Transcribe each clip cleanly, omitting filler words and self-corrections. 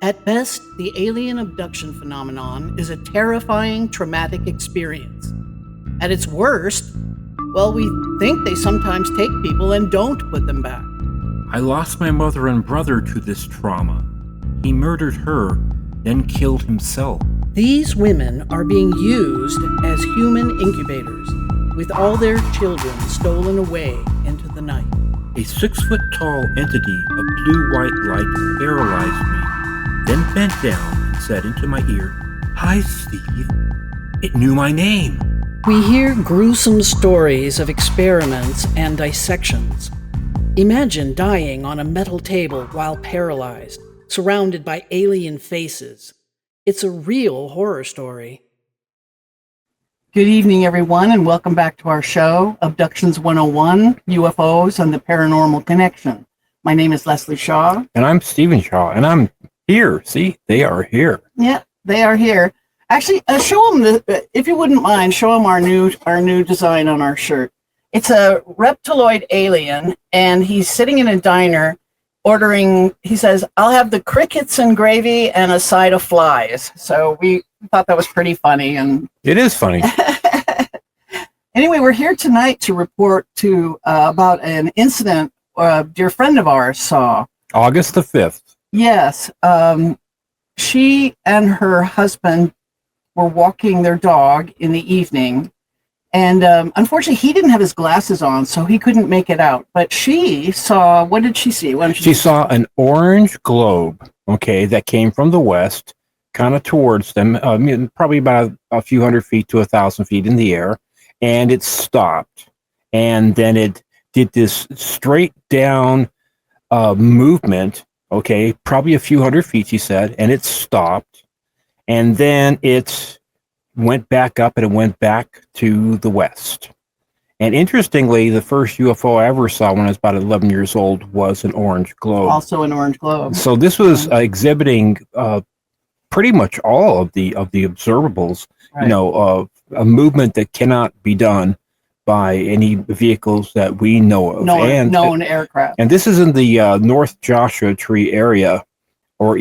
At best, the alien abduction phenomenon is a terrifying, traumatic experience. At its worst, well, we think they sometimes take people and don't put them back. I lost my mother and brother to this trauma. He murdered her, then killed himself. These women are being used as human incubators, with all their children stolen away into the night. A 6-foot-tall entity of blue-white light paralyzed me, then bent down and said into my ear, "Hi, Steve." It knew my name. We hear gruesome stories of experiments and dissections. Imagine dying on a metal table while paralyzed, surrounded by alien faces. It's a real horror story. Good evening, everyone, and welcome back to our show, Abductions 101, UFOs and the Paranormal Connection. My name is Leslie Shaw. And I'm Stephen Shaw, and I'm here. See, they are here. Yeah, they are here. Actually, show them, if you wouldn't mind, show them our new design on our shirt. It's a reptiloid alien, and he's sitting in a diner ordering, he says, "I'll have the crickets and gravy and a side of flies." So we thought that was pretty funny. And it is funny. Anyway, we're here tonight to report about an incident a dear friend of ours saw. August the 5th. Yes. She and her husband were walking their dog in the evening. And unfortunately, he didn't have his glasses on, so he couldn't make it out. But she saw, what did she see? She saw an orange globe, okay, that came from the west, kind of towards them, probably about a few hundred feet to 1,000 feet in the air. And it stopped. And then it did this straight down movement, okay, probably a few hundred feet, she said, and it stopped. And then it went back up and it went back to the west. And interestingly, the first UFO I ever saw when I was about 11 years old was an orange globe. Also an orange globe. So this was exhibiting pretty much all of the observables, right. A movement that cannot be done by any vehicles that we know of. Known aircraft. And this is in the North Joshua Tree area, or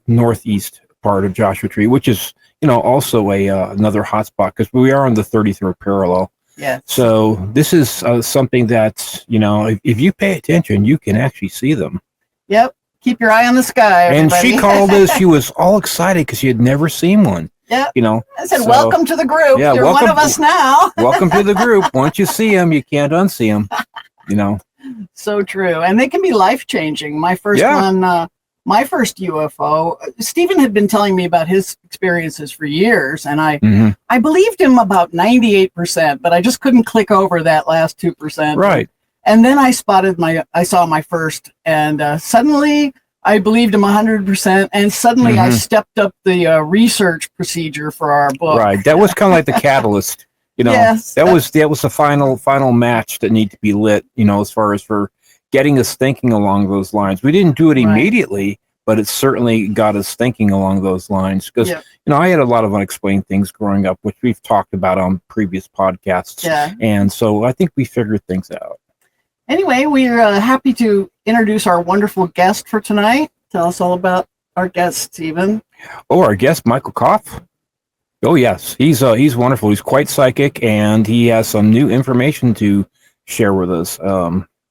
northeast part of Joshua Tree, which is also another hotspot because we are on the 33rd parallel. Yes. So this is something that's, if you pay attention, you can actually see them. Yep. Keep your eye on the sky, everybody. And she called us. She was all excited because she had never seen one. Yep. I said, welcome to the group. Yeah, you're one of us now. Welcome to the group. Once you see them, you can't unsee them. So true. And they can be life-changing. My first one... My first UFO, Stephen had been telling me about his experiences for years, and I believed him about 98%, but I just couldn't click over that last 2%. Right. And then I saw my first, and suddenly I believed him 100%, and suddenly I stepped up the research procedure for our book. Right. That was kind of like the catalyst. Yes, that was the final match that needed to be lit. As far as for getting us thinking along those lines. We didn't do it immediately, but it certainly got us thinking along those lines. Because, I had a lot of unexplained things growing up, which we've talked about on previous podcasts. Yeah. And so I think we figured things out. Anyway, we're happy to introduce our wonderful guest for tonight. Tell us all about our guest, Stephen. Oh, our guest, Michael Kopf. Oh, yes. He's wonderful. He's quite psychic, and he has some new information to share with us.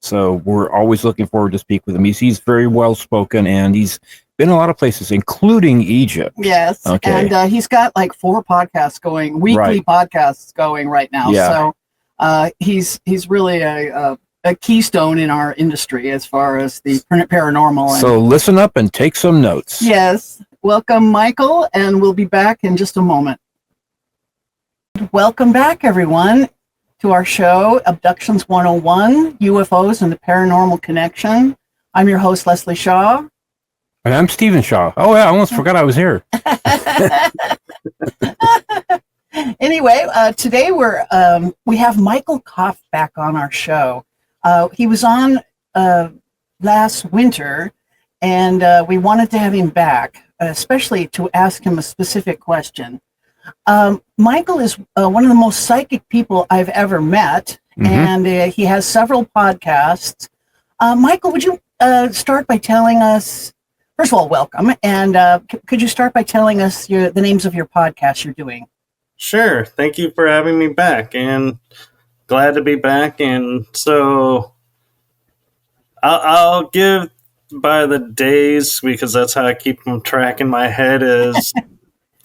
So we're always looking forward to speak with him. He's very well spoken, and he's been a lot of places, including Egypt. Yes, okay. And he's got like 4 podcasts going, weekly podcasts going right now. Yeah. So he's really a keystone in our industry as far as the paranormal. So listen up and take some notes. Yes. Welcome, Michael, and we'll be back in just a moment. Welcome back, everyone, to our show, Abductions 101, UFOs and the Paranormal Connection. I'm your host, Leslie Shaw. And I'm Stephen Shaw. Oh, yeah, I almost forgot I was here. Anyway, today we have Michael Kopf back on our show. He was on last winter, and we wanted to have him back, especially to ask him a specific question. Michael is one of the most psychic people I've ever met, and he has several podcasts. Michael, would you start by telling us First of all, welcome. And could you start by telling us the names of your podcasts you're doing? Sure. Thank you for having me back, and glad to be back. And so I'll give by the days because that's how I keep them track in my head. Is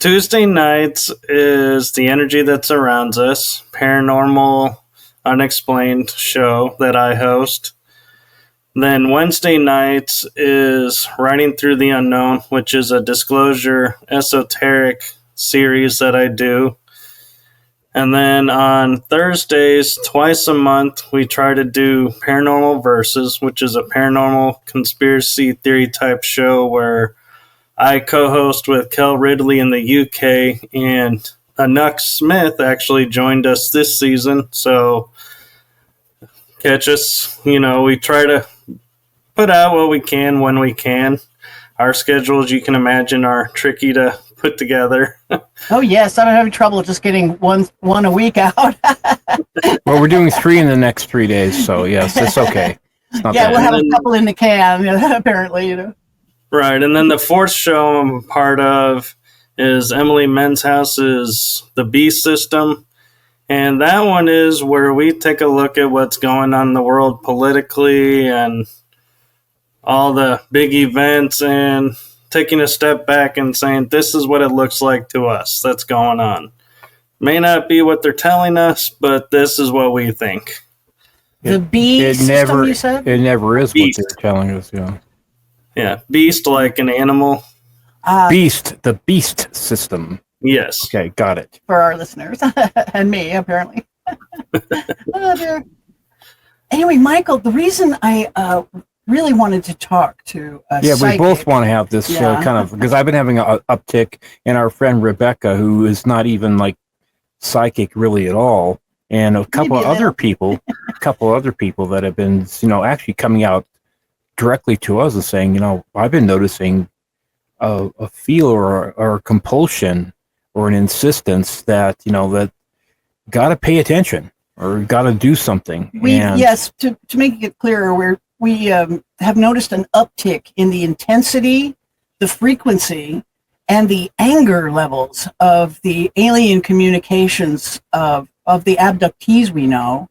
Tuesday nights is the energy that surrounds us, paranormal, unexplained show that I host. Then Wednesday nights is Writing Through the Unknown, which is a disclosure esoteric series that I do. And then on Thursdays, twice a month, we try to do Paranormal Versus, which is a paranormal conspiracy theory type show where I co-host with Kel Ridley in the UK, and Anuk Smith actually joined us this season. So catch us. We try to put out what we can when we can. Our schedules, you can imagine, are tricky to put together. Oh yes, I'm having trouble just getting one a week out. Well, we're doing 3 in the next 3 days, so yes, it's okay. It's not bad. We'll have a couple in the can, apparently. Right, and then the fourth show I'm a part of is Emily Menshouse's The Beast System, and that one is where we take a look at what's going on in the world politically and all the big events, and taking a step back and saying, this is what it looks like to us that's going on. May not be what they're telling us, but this is what we think. The beast system, you said? It never is Beast. what they're telling us, yeah. Yeah, beast like an animal. Beast, the beast system. Yes. Okay, got it. For our listeners, and me, apparently. Oh, dear. Anyway, Michael, the reason I really wanted to talk to we both want to have this kind of, because I've been having an uptick, and our friend Rebecca, who is not even like psychic really at all, and a couple of other people that have been actually coming out directly to us and saying, I've been noticing a feel or a compulsion or an insistence that that got to pay attention or got to do something. Yes, to make it clearer, we have noticed an uptick in the intensity, the frequency, and the anger levels of the alien communications of the abductees we know.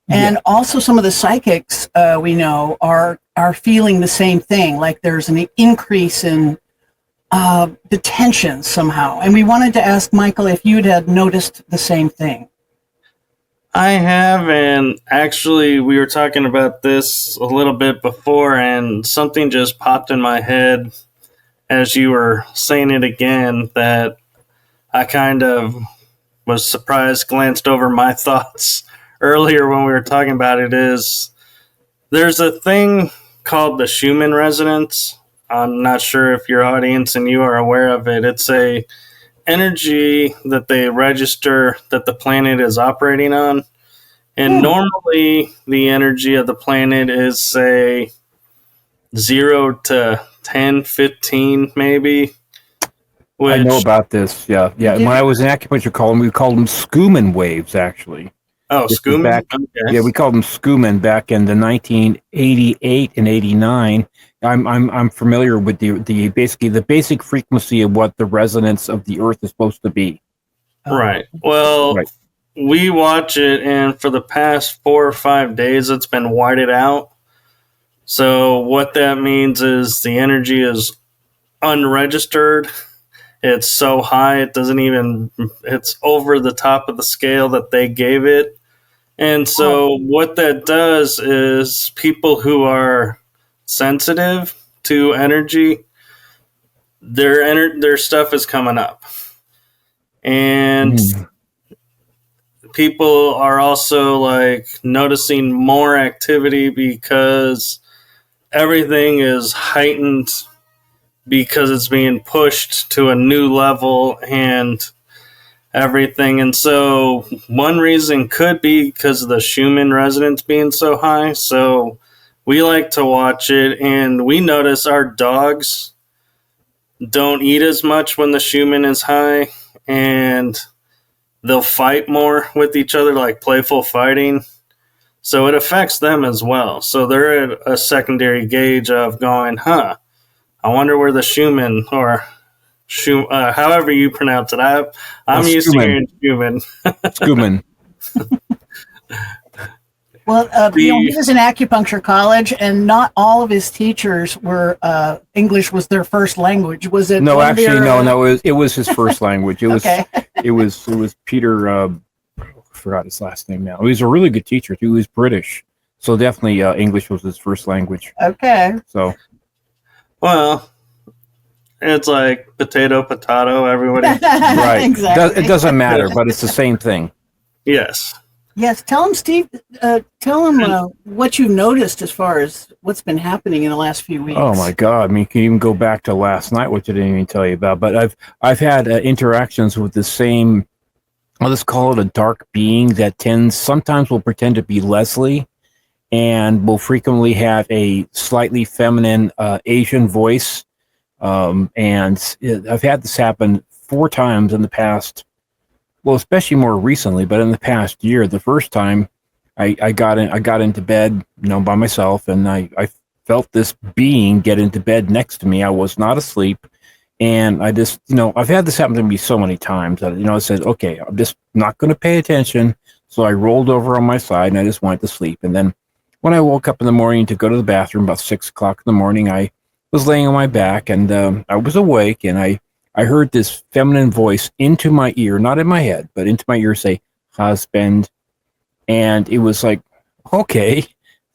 And also some of the psychics we know are feeling the same thing, like there's an increase in the tension somehow. And we wanted to ask Michael if you'd had noticed the same thing. I have, and actually we were talking about this a little bit before, and something just popped in my head as you were saying it again that I kind of was surprised, glanced over my thoughts earlier when we were talking about it. Is there's a thing called the Schumann resonance. I'm not sure if your audience and you are aware of it. It's a energy that they register that the planet is operating on. And normally the energy of the planet is, say, 0 to 10, 15 maybe. I know about this, yeah. When I was in acupuncture column, we called them Schumann waves, actually. Oh, Schumann? Okay. Yeah, we called them Schumann back in the 1988 and 89. I'm familiar with the basic frequency of what the resonance of the Earth is supposed to be. Right. Well, we watch it, and for the past 4 or 5 days, it's been whited out. So what that means is the energy is unregistered. It's so high, it's over the top of the scale that they gave it. And so what that does is people who are sensitive to energy, their stuff is coming up. And people are also like noticing more activity because everything is heightened because it's being pushed to a new level and everything. And so one reason could be because of the Schumann resonance being so high. So we like to watch it, and we notice our dogs don't eat as much when the Schumann is high, and they'll fight more with each other, like playful fighting. So it affects them as well. So they're at a secondary gauge of going, I wonder where the Schumann or however you pronounce it. I'm used to hearing Schumann. Schumann. Well, he was in acupuncture college, and not all of his teachers were English was their first language. Was it? No, actually, no. It was his first language. It was okay. it was Peter. I forgot his last name now. He was a really good teacher too. He was British, so definitely English was his first language. Okay. So, well, it's like potato. Everybody, right? Exactly. It doesn't matter, but it's the same thing. Yes. Yes, tell him, Steve. Tell him what you've noticed as far as what's been happening in the last few weeks. Oh my God! I mean, you can even go back to last night, which I didn't even tell you about. But I've had interactions with the same. I'll just call it a dark being that sometimes will pretend to be Leslie, and will frequently have a slightly feminine Asian voice. And I've had this happen 4 times in the past. Well, especially more recently, but in the past year, the first time I got into bed, by myself, and I felt this being get into bed next to me. I was not asleep, and I just, I've had this happen to me so many times that, I said, okay, I'm just not going to pay attention. So I rolled over on my side and I just went to sleep. And then when I woke up in the morning to go to the bathroom about 6 o'clock in the morning, I was laying on my back, and I was awake, and I heard this feminine voice into my ear, not in my head, but into my ear, say, husband. And it was like, okay,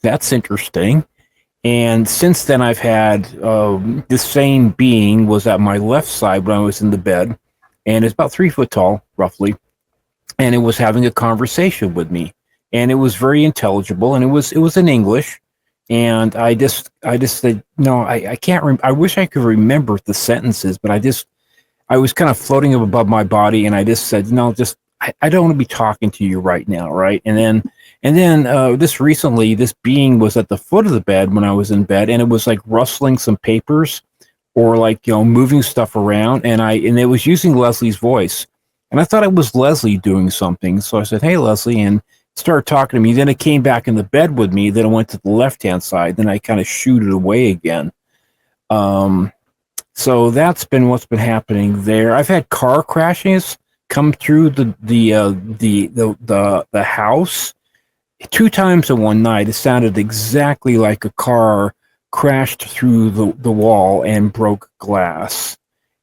that's interesting. And since then, I've had the same being was at my left side when I was in the bed, and it's about 3 foot tall, roughly. And it was having a conversation with me, and it was very intelligible, and it was in English. And I just said, no, I can't. I wish I could remember the sentences, but I was kind of floating above my body, and I just said, no, I don't want to be talking to you right now, right? And then this recently, this being was at the foot of the bed when I was in bed, and it was like rustling some papers or like moving stuff around, and it was using Leslie's voice, and I thought it was Leslie doing something, so I said, hey, Leslie, and started talking to me. Then it came back in the bed with me. Then I went to the left-hand side. Then I kind of shooed it away again. So that's been what's been happening there. I've had car crashes come through the house 2 times in one night. It sounded exactly like a car crashed through the wall and broke glass.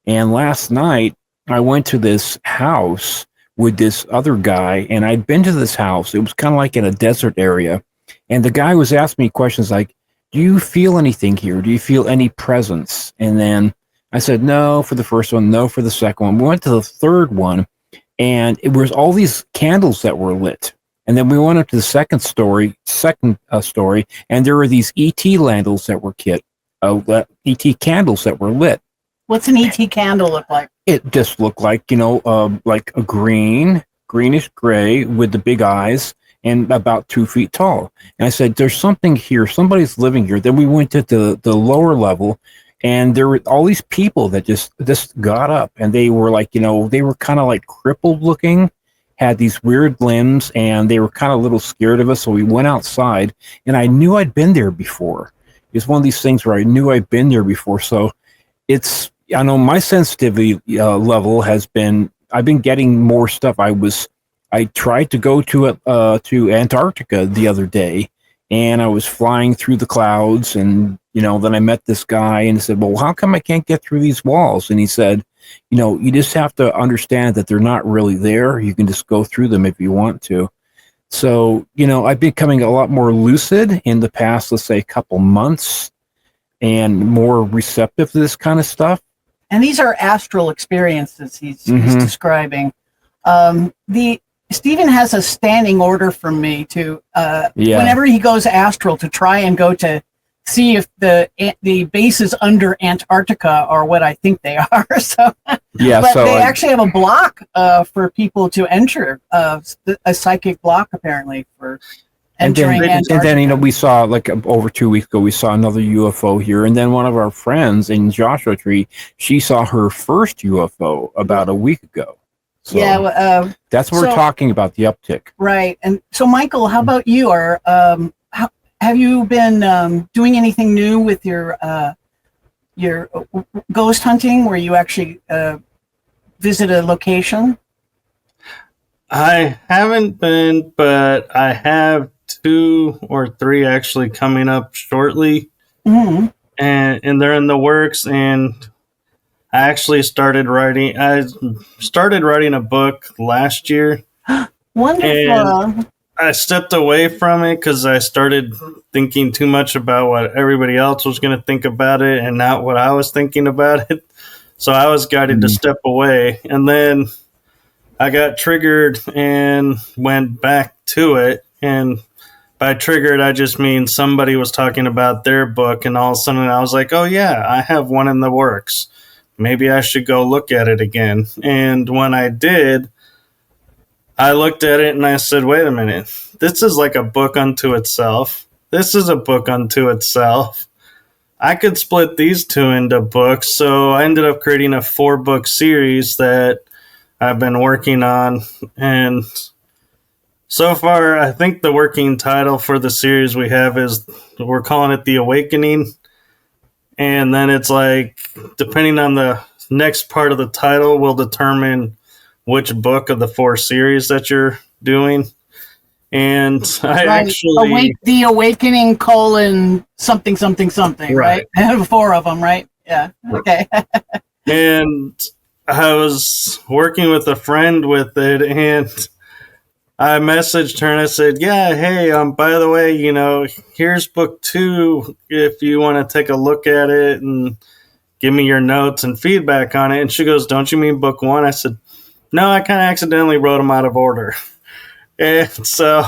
And last night I went to this house with this other guy, and I'd been to this house. It was kind of like in a desert area, and the guy was asking me questions like, do you feel anything here? Do you feel any presence? And then I said no for the first one, no for the second one. We went to the third one, and it was all these candles that were lit. And then we went up to the second story, and there were these ET candles that were ET candles that were lit. What's an ET candle look like? It just looked like, like a greenish gray with the big eyes and about 2 feet tall. And I said, there's something here. Somebody's living here. Then we went to the lower level, and there were all these people that just got up, and they were like, they were kind of like crippled looking, had these weird limbs, and they were kind of a little scared of us. So we went outside, and I knew I'd been there before. It's one of these things where I knew I'd been there before. So I know my sensitivity level has been, I've been getting more stuff. I tried to go to Antarctica the other day, and I was flying through the clouds, and, then I met this guy and said, well, how come I can't get through these walls? And he said, you just have to understand that they're not really there. You can just go through them if you want to. So, I've been becoming a lot more lucid in the past, let's say, couple months, and more receptive to this kind of stuff. And these are astral experiences he's describing. Stephen has a standing order from me to, whenever he goes astral, to try and go to see if the bases under Antarctica are what I think they are. So, yeah, but they actually have a block for people to enter, a psychic block apparently for entering Antarctica. And then we saw, like, over 2 weeks ago, we saw another UFO here, and then one of our friends in Joshua Tree, she saw her first UFO about a week ago. So yeah, that's what we're talking about, the uptick. Right. And so, Michael, how about you? Have you been doing anything new with your your ghost hunting, where you actually visit a location? I haven't been, but I have 2 or 3 actually coming up shortly, Mm-hmm. and they're in the works. And I actually started writing. I started writing a book last year, Wonderful. and I stepped away from it because I started thinking too much about what everybody else was going to think about it, and not what I was thinking about it. So I was guided to step away, and then I got triggered and went back to it. And by triggered, I just mean somebody was talking about their book, and all of a sudden I was like, oh, yeah, I have one in the works. Maybe I should go look at it again. And when I did, I looked at it and I said, wait a minute, this is like a book unto itself. This is a book unto itself. I could split these 2 into books. So I ended up creating a 4-book series that I've been working on. And so far, I think the working title for the series we have is, we're calling it The Awakening. And then it's like, depending on the next part of the title, will determine which book of the 4 series that you're doing. And I actually... The Awakening, something, something, something, right? I 4 of them, right? Yeah, okay. And I was working with a friend with it, and I messaged her and I said, yeah, hey, by the way, here's book 2 if you want to take a look at it and give me your notes and feedback on it. And she goes, don't you mean book 1? I said, no, I kind of accidentally wrote them out of order. And so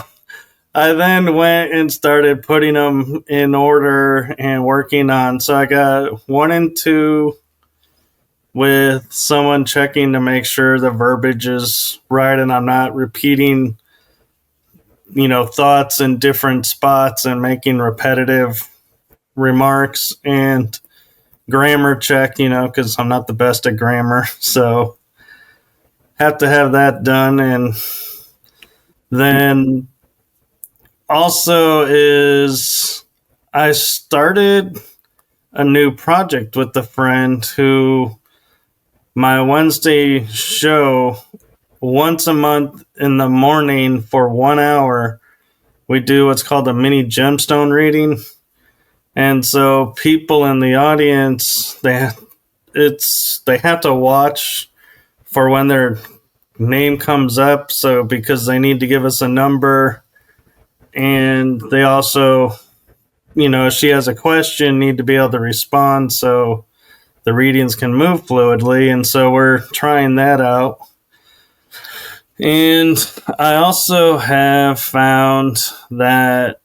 I then went and started putting them in order and working on. So I got 1 and 2 with someone checking to make sure the verbiage is right and I'm not repeating, thoughts in different spots and making repetitive remarks, and grammar check, because I'm not the best at grammar. So have to have that done. And then also is I started a new project with a friend who my Wednesday show, once a month in the morning for 1 hour, we do what's called a mini gemstone reading. And so people in the audience, they have to watch for when their name comes up. So because they need to give us a number, and they also, if she has a question, need to be able to respond so the readings can move fluidly. And so we're trying that out. And I also have found that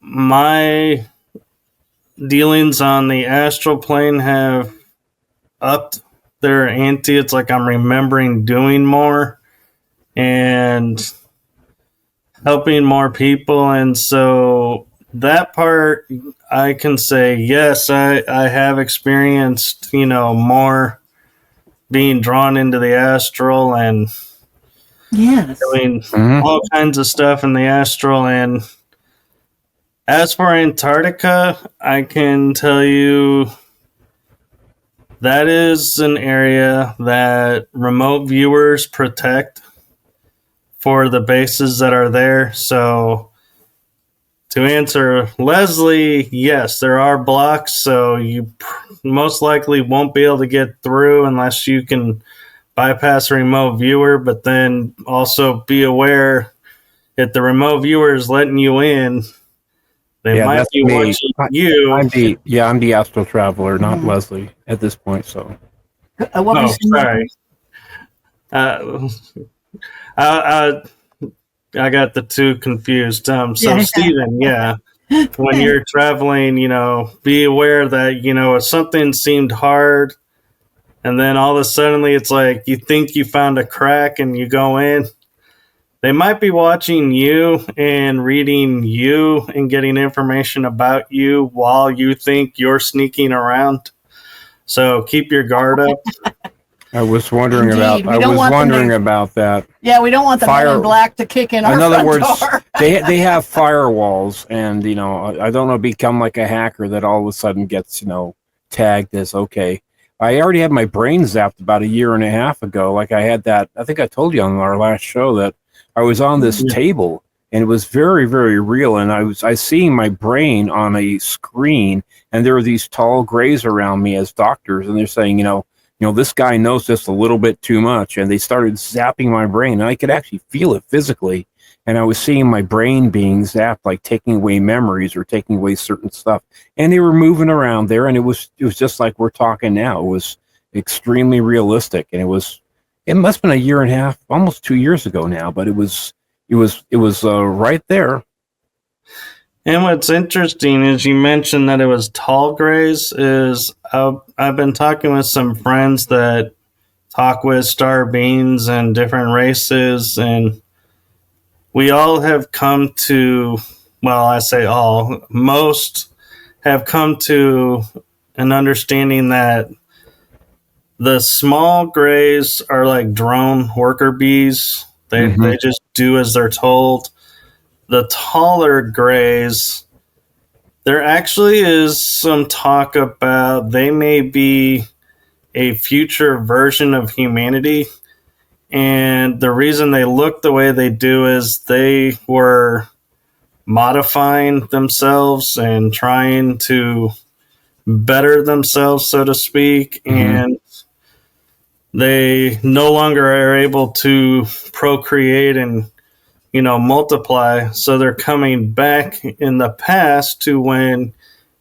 my dealings on the astral plane have upped their ante. It's like I'm remembering doing more and helping more people. And so that part, I can say, yes, I have experienced, more being drawn into the astral and doing all kinds of stuff in the astral. And as for Antarctica, I can tell you that is an area that remote viewers protect for the bases that are there. So to answer Leslie, yes, there are blocks, so you most likely won't be able to get through unless you can bypass a remote viewer. But then also be aware if the remote viewer is letting you in, they might be watching you. I'm the astral traveler, not Leslie at this point. So, sorry. I got the 2 confused. So Stephen, when you're traveling, be aware that, if something seemed hard and then all of a sudden it's like you think you found a crack and you go in, they might be watching you and reading you and getting information about you while you think you're sneaking around. So keep your guard up. I was wondering about that. Yeah, we don't want the Men in Black to kick in our front door. In other words, they have firewalls, and I don't know, become like a hacker that all of a sudden gets tagged as okay. I already had my brain zapped about a year and a half ago. Like I had that, I think I told you on our last show that I was on this table and it was very, very real. And I seeing my brain on a screen, and there were these tall grays around me as doctors, and they're saying, this guy knows just a little bit too much. And they started zapping my brain, and I could actually feel it physically. And I was seeing my brain being zapped, like taking away memories or taking away certain stuff. And they were moving around there, and it was just like we're talking now. It was extremely realistic, and it must have been a year and a half, almost 2 years ago now. But it was right there. And what's interesting is you mentioned that it was tall grays. I've been talking with some friends that talk with star beings and different races, and we all have come to, well, I say all, most have come to an understanding that the small grays are like drone worker bees. They just do as they're told. The taller grays, there actually is some talk about they may be a future version of humanity. And the reason they look the way they do is they were modifying themselves and trying to better themselves, so to speak. And they no longer are able to procreate and, multiply. So they're coming back in the past to when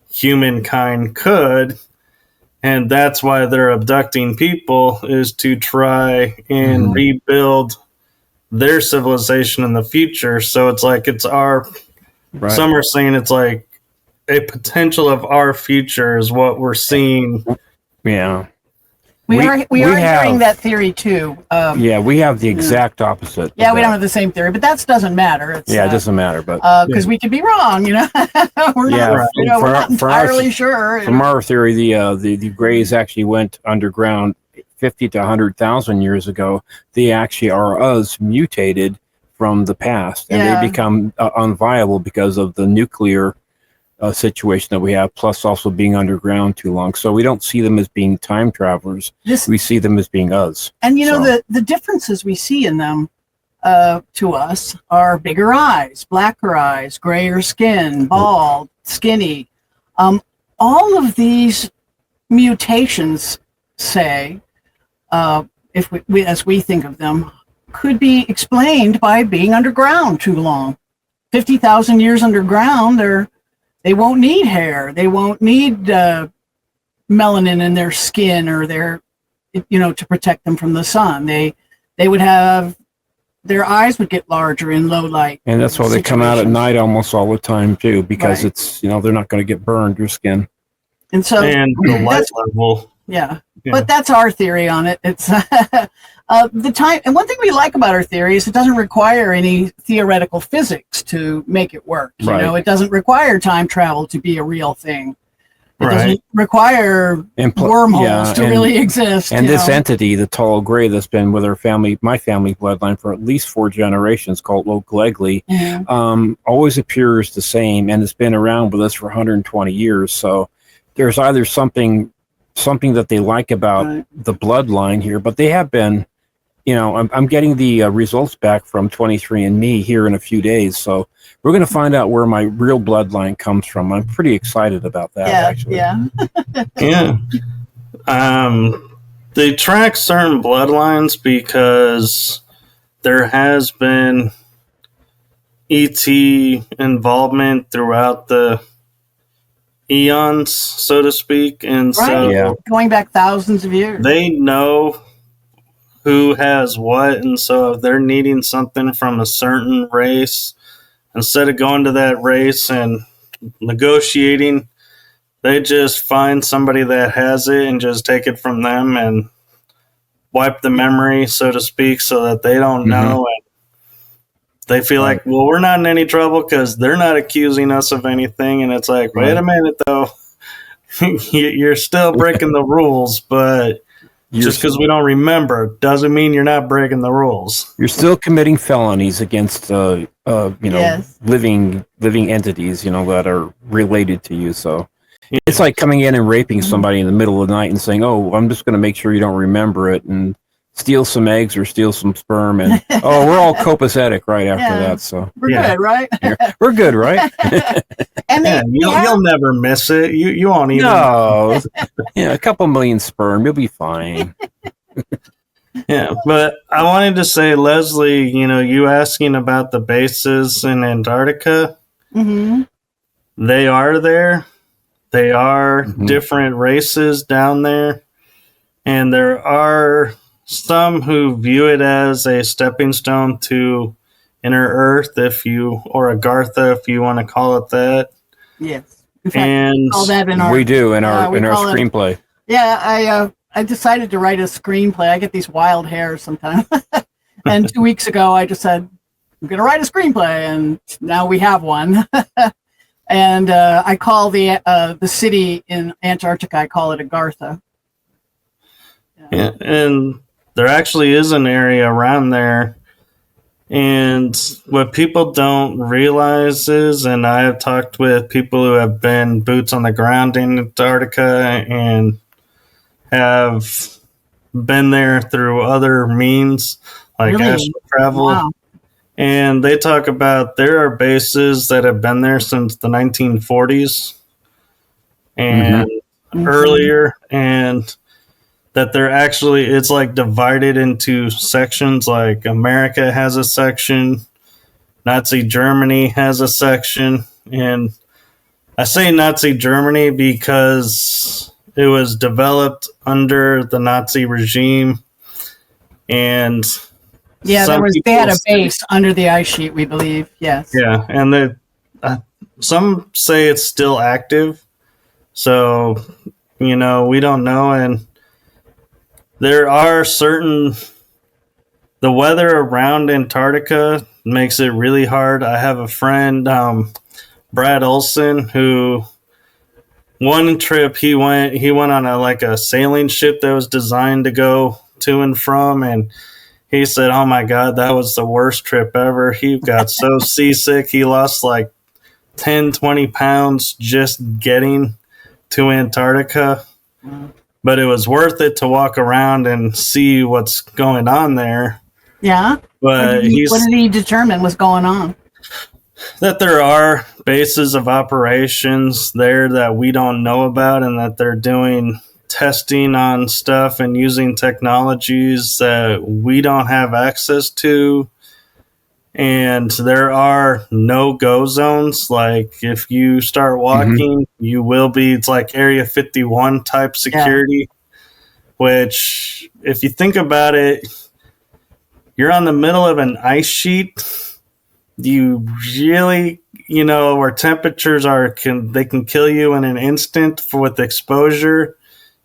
humankind could. And that's why they're abducting people, is to try and rebuild their civilization in the future. So it's like some are saying it's like a potential of our future is what we're seeing. Yeah. We are hearing that theory too. We have the exact opposite. Yeah, we don't have the same theory, but that doesn't matter. It doesn't matter, but because we could be wrong, we're not entirely sure. From our theory, the Greys actually went underground 50 to 100,000 years ago. They actually are us mutated from the past, and they become unviable because of the nuclear situation that we have, plus also being underground too long. So we don't see them as being time travelers. We see them as being us. And the differences we see in them to us are bigger eyes, blacker eyes, grayer skin, bald, skinny. All of these mutations, say, if we as we think of them, could be explained by being underground too long. 50,000 years underground, they won't need hair. They won't need melanin in their skin or to protect them from the sun. They would have, their eyes would get larger in low light. And that's why they come out at night almost all the time too, because it's, they're not going to get burned, your skin. And the light level. Yeah. But that's our theory on it. It's the time. And one thing we like about our theory is it doesn't require any theoretical physics to make it work. It doesn't require time travel to be a real thing. It doesn't require wormholes to really exist. And this entity, the tall gray, that's been with my family bloodline for at least 4 generations, called Oaklegley, always appears the same, and it's been around with us for 120 years. So there's either something that they like about the bloodline here, but they have been, I'm getting the results back from 23andMe here in a few days. So we're going to find out where my real bloodline comes from. I'm pretty excited about that, actually. Yeah. They track certain bloodlines because there has been ET involvement throughout the eons, so to speak, and going back thousands of years, they know who has what, and so if they're needing something from a certain race, instead of going to that race and negotiating, they just find somebody that has it and just take it from them and wipe the memory, so to speak, so that they don't know. And they feel like, well, we're not in any trouble because they're not accusing us of anything. And it's like, wait a minute, though. You're still breaking the rules, but just because we don't remember doesn't mean you're not breaking the rules. You're still committing felonies against, living entities, that are related to you. So It's like coming in and raping somebody in the middle of the night and saying, "Oh, I'm just going to make sure you don't remember it," and steal some eggs or steal some sperm, and we're all copacetic right after that. So we're good, right? We're good, right? And you'll never miss it. You won't even. No, a couple million sperm, you'll be fine. Yeah, but I wanted to say, Leslie, you asking about the bases in Antarctica. Mm-hmm. They are there. They are different races down there. And there are some who view it as a stepping stone to inner Earth, or Agartha, if you want to call it that. Yes. In fact, And we call that in our, we do in our screenplay. I decided to write a screenplay. I get these wild hairs sometimes. And 2 weeks ago, I just said, I'm going to write a screenplay. And now we have one. And I call the city in Antarctica, I call it Agartha. Yeah, and there actually is an area around there. And what people don't realize is, and I have talked with people who have been boots on the ground in Antarctica and have been there through other means, like astral travel. Wow. And they talk about there are bases that have been there since the 1940s and earlier, and that they're actually, it's like divided into sections. Like America has a section, Nazi Germany has a section, and I say Nazi Germany because it was developed under the Nazi regime, and they had a base under the ice sheet, we believe. Yes. Yeah, and some say it's still active, so we don't know. And there are the weather around Antarctica makes it really hard. I have a friend, Brad Olson, who one trip he went on a sailing ship that was designed to go to and from, and he said, "Oh my God, that was the worst trip ever." He got so seasick. He lost like 10, 20 pounds just getting to Antarctica. But it was worth it to walk around and see what's going on there. Yeah. But what did he determine was going on? That there are bases of operations there that we don't know about, and that they're doing testing on stuff and using technologies that we don't have access to. And there are no-go zones. Like if you start walking, you will be, it's like Area 51 type security, which if you think about it, you're on the middle of an ice sheet. You really, where temperatures they can kill you in an instant with exposure.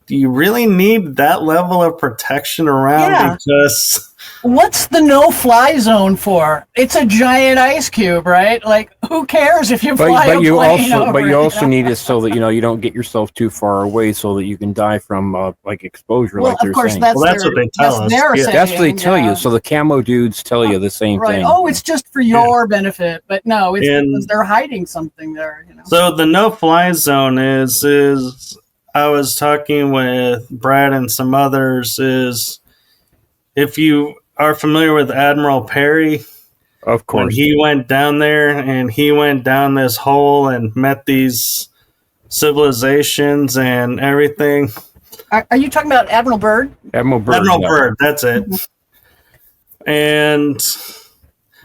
Do you really need that level of protection around? Yeah. Because what's the no-fly zone for? It's a giant ice cube, right? Like, who cares if you fly a plane over? But you also need it so that you don't get yourself too far away, so that you can die from exposure. Well, like they're of course, saying. that's what they tell us. That's what they tell you. So the camo dudes tell you the same thing. Oh, it's just for your benefit, but no, it's because they're hiding something there. So the no-fly zone is I was talking with Brad and some others, is if you are familiar with Admiral Perry, of course, when he went down there and he went down this hole and met these civilizations and everything. Are you talking about Admiral Byrd? Admiral Byrd, that's it. And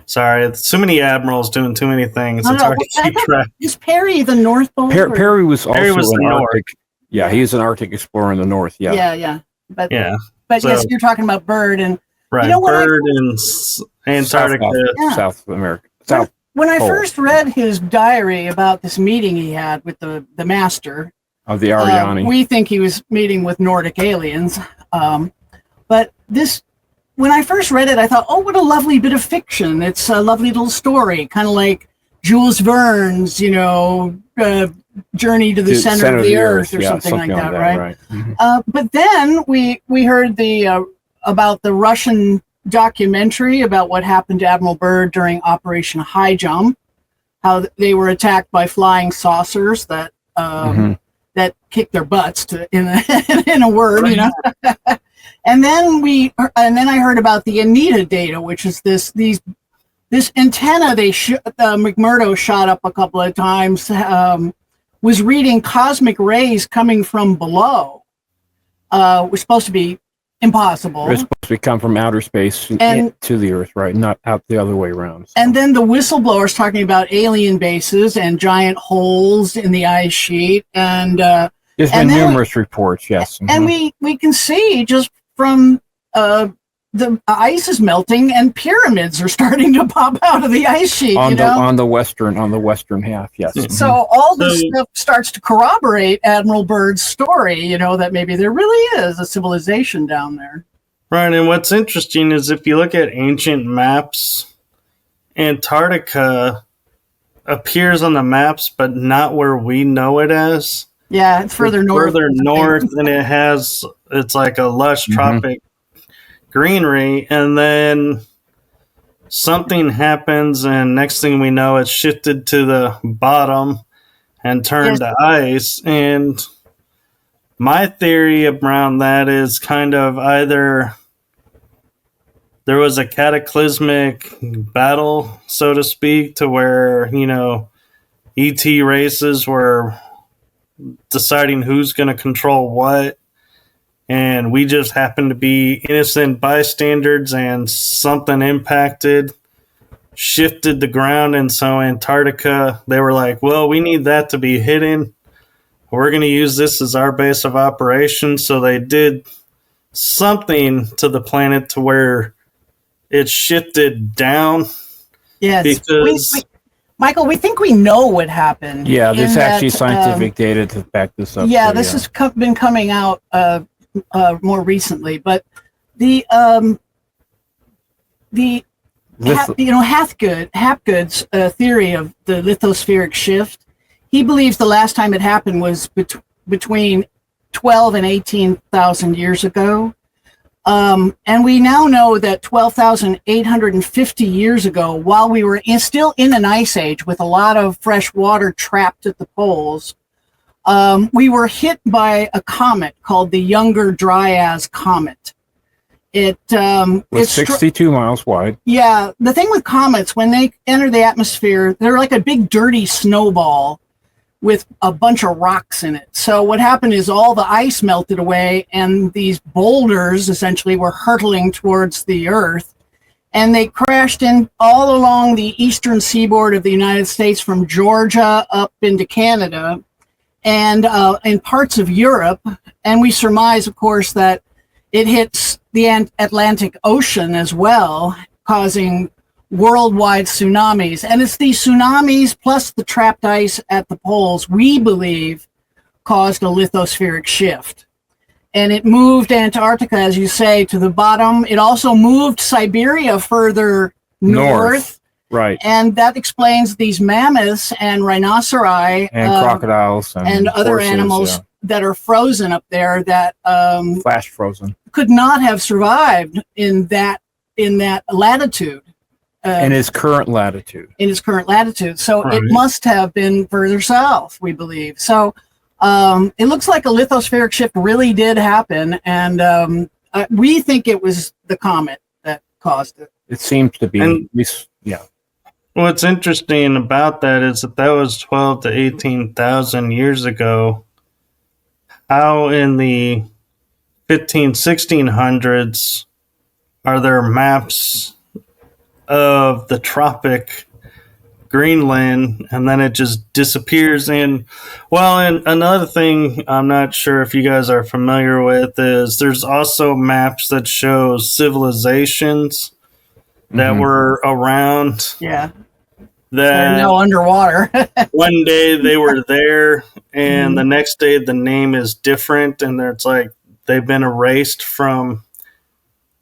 sorry, too many admirals doing too many things. It's hard to keep track. Is Perry the North Pole? Perry was also an Arctic. Yeah, he's an Arctic explorer in the north. Yeah. But yes, you're talking about Byrd and Byrd in Antarctica, South America. When I first read his diary about this meeting he had with the master of the Ariani, we think he was meeting with Nordic aliens. But when I first read it, I thought, oh, what a lovely bit of fiction. It's a lovely little story, kind of like Jules Verne's, Journey to the Center of the Earth or something like that, right? But then we heard about the Russian documentary about what happened to Admiral Byrd during Operation High Jump, how they were attacked by flying saucers that that kick their butts in a word, you know. And then I heard about the Anita data, which is this antenna McMurdo shot up a couple of times, was reading cosmic rays coming from below. Was supposed to be impossible. It's supposed to come from outer space to the Earth, right? Not out the other way around. So. And then the whistleblowers talking about alien bases and giant holes in the ice sheet, and there's been numerous reports, yes. And we can see just from the ice is melting and pyramids are starting to pop out of the ice sheet. On the western half, yes. So all this stuff starts to corroborate Admiral Byrd's story, you know, that maybe there really is a civilization down there. Right, and what's interesting is if you look at ancient maps, Antarctica appears on the maps, but not where we know it as. Yeah, it's further north. Further north, and it's like a lush tropic greenery, and then something happens, and next thing we know, it's shifted to the bottom and turned to ice. And my theory around that is kind of either there was a cataclysmic battle, so to speak, to where, you know, ET races were deciding who's going to control what, and we just happened to be innocent bystanders, and something impacted, shifted the ground, and so Antarctica, they were like, well, we need that to be hidden. We're going to use this as our base of operations. So they did something to the planet to where it shifted down. Yes. Because Michael, we think we know what happened. Yeah, there's actually scientific data to back this up. Yeah, this has been coming out more recently, but the Hapgood's theory of the lithospheric shift, he believes the last time it happened was between 12 and 18,000 years ago. And we now know that 12,850 years ago, while we were still in an ice age with a lot of fresh water trapped at the poles, we were hit by a comet called the Younger Dryas Comet. It's 62 miles wide. Yeah, the thing with comets, when they enter the atmosphere, they're like a big dirty snowball with a bunch of rocks in it. So what happened is all the ice melted away, and these boulders essentially were hurtling towards the Earth, and they crashed in all along the eastern seaboard of the United States from Georgia up into Canada and in parts of Europe. And we surmise, of course, that it hits the Atlantic Ocean as well, causing worldwide tsunamis. And it's these tsunamis plus the trapped ice at the poles, we believe, caused a lithospheric shift. And it moved Antarctica, as you say, to the bottom. It also moved Siberia further north. Right. And that explains these mammoths and rhinoceri and crocodiles and other horses, animals that are frozen up there that flash frozen could not have survived in that latitude. In its current latitude. So right. It must have been further south, we believe. So it looks like a lithospheric shift really did happen, and we think it was the comet that caused it. It seems to be. What's interesting about that is that was 12 to 18,000 years ago. How in the 1600s are there maps of the tropic Greenland, and then it just disappears? And another thing I'm not sure if you guys are familiar with is there's also maps that show civilizations that were around. Yeah. That no underwater. One day they were there, and the next day the name is different, and it's like they've been erased from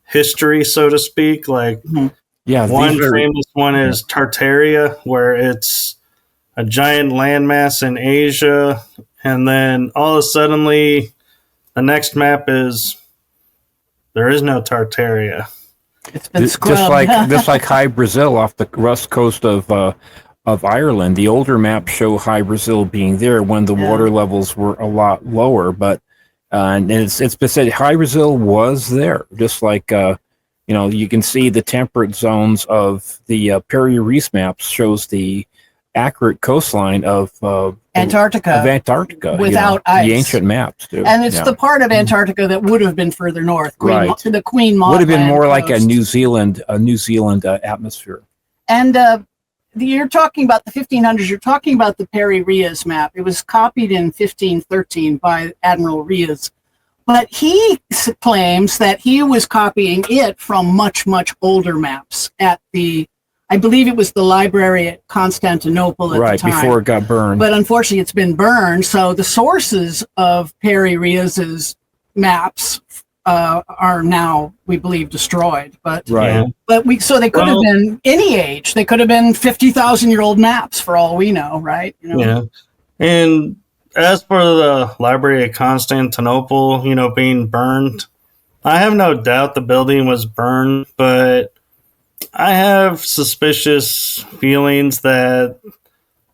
history, so to speak. Like one famous one is Tartaria, where it's a giant landmass in Asia, and then all of a sudden the next map is there is no Tartaria. It's been scrubbed. Just like High Brazil off the west coast of of Ireland, the older maps show High Brazil being there when the water levels were a lot lower. But and it's been said High Brazil was there, just like you can see the temperate zones of the Perry Reese maps shows the accurate coastline of Antarctica without ice. The ancient maps do, and it's the part of Antarctica that would have been further north, the Queen Maud would have been more coast. like a New Zealand atmosphere. And you're talking about the 1500s. You're talking about the Perry Rees map. It was copied in 1513 by Admiral Rees, but he claims that he was copying it from much, much older maps at I believe it was the library at Constantinople at the time. Right, before it got burned. But unfortunately, it's been burned. So the sources of Perry Rees's maps are now, we believe, destroyed. But so they could have been any age. They could have been 50,000-year-old maps for all we know, right? Yeah. And as for the library at Constantinople, being burned, I have no doubt the building was burned, but I have suspicious feelings that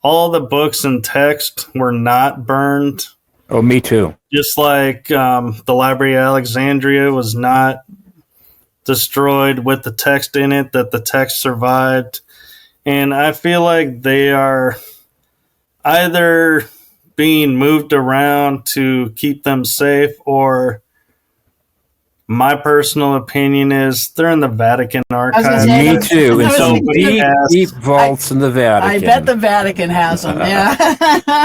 all the books and text were not burned. Oh, me too. Just like the Library of Alexandria was not destroyed with the text in it, that the text survived. And I feel like they are either being moved around to keep them safe, or my personal opinion is they're in the Vatican archives. Me too. In some deep vaults in the Vatican. I bet the Vatican has them. Yeah,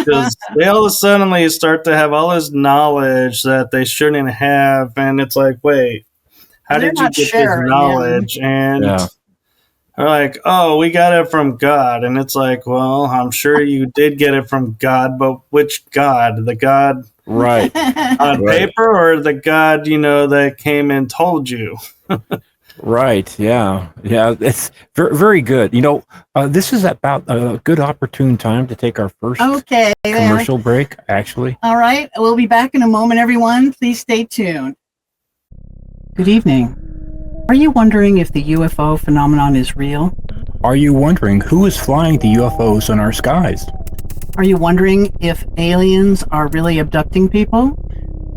because they all of a sudden start to have all this knowledge that they shouldn't have, and it's like, wait, how did you get this knowledge? And they're like, oh, we got it from God, and it's like, well, I'm sure you did get it from God, but which God? The God. Right. On paper, or the God, that came and told you? Right. Yeah. Yeah. It's very, very good. This is about a good opportune time to take our first commercial break, actually. All right. We'll be back in a moment, everyone. Please stay tuned. Good evening. Are you wondering if the UFO phenomenon is real? Are you wondering who is flying the UFOs in our skies? Are you wondering if aliens are really abducting people?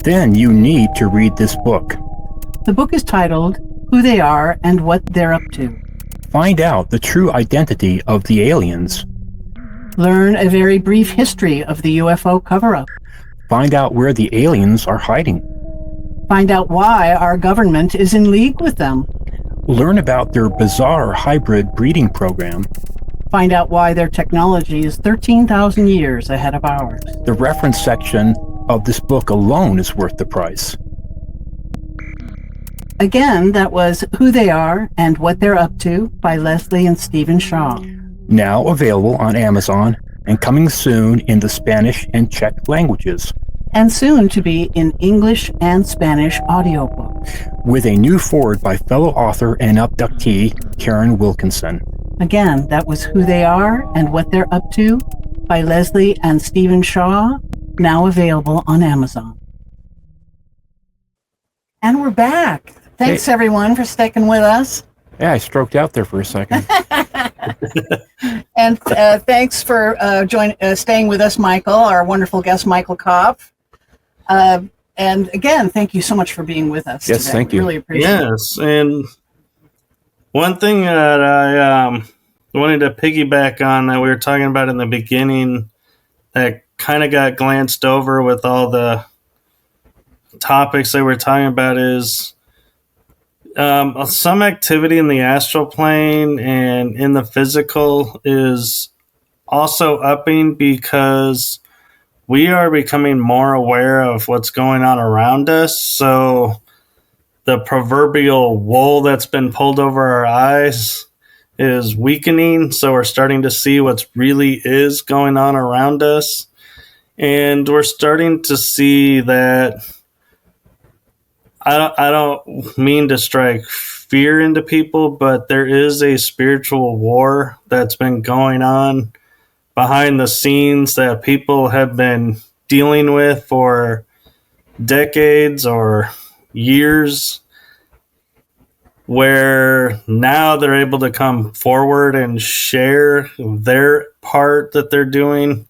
Then you need to read this book. The book is titled Who They Are and What They're Up To. Find out the true identity of the aliens. Learn a very brief history of the UFO cover-up. Find out where the aliens are hiding. Find out why our government is in league with them. Learn about their bizarre hybrid breeding program. Find out why their technology is 13,000 years ahead of ours. The reference section of this book alone is worth the price. Again, that was Who They Are and What They're Up To by Leslie and Stephen Shaw. Now available on Amazon and coming soon in the Spanish and Czech languages. And soon to be in English and Spanish audiobook. With a new foreword by fellow author and abductee Karen Wilkinson. Again, that was Who They Are and What They're Up To by Leslie and Stephen Shaw, now available on Amazon. And we're back. Thanks, everyone, for sticking with us. Yeah, I stroked out there for a second. And thanks for staying with us, Michael, our wonderful guest, Michael Kopf. And again, thank you so much for being with us today. Thank you. Really appreciate it. Yes, and one thing that I wanted to piggyback on that we were talking about in the beginning that kind of got glanced over with all the topics that we're talking about is some activity in the astral plane and in the physical is also upping because we are becoming more aware of what's going on around us. So the proverbial wool that's been pulled over our eyes is weakening. So we're starting to see what's really is going on around us. And we're starting to see that I don't mean to strike fear into people, but there is a spiritual war that's been going on behind the scenes that people have been dealing with for decades or years. where now they're able to come forward and share their part that they're doing,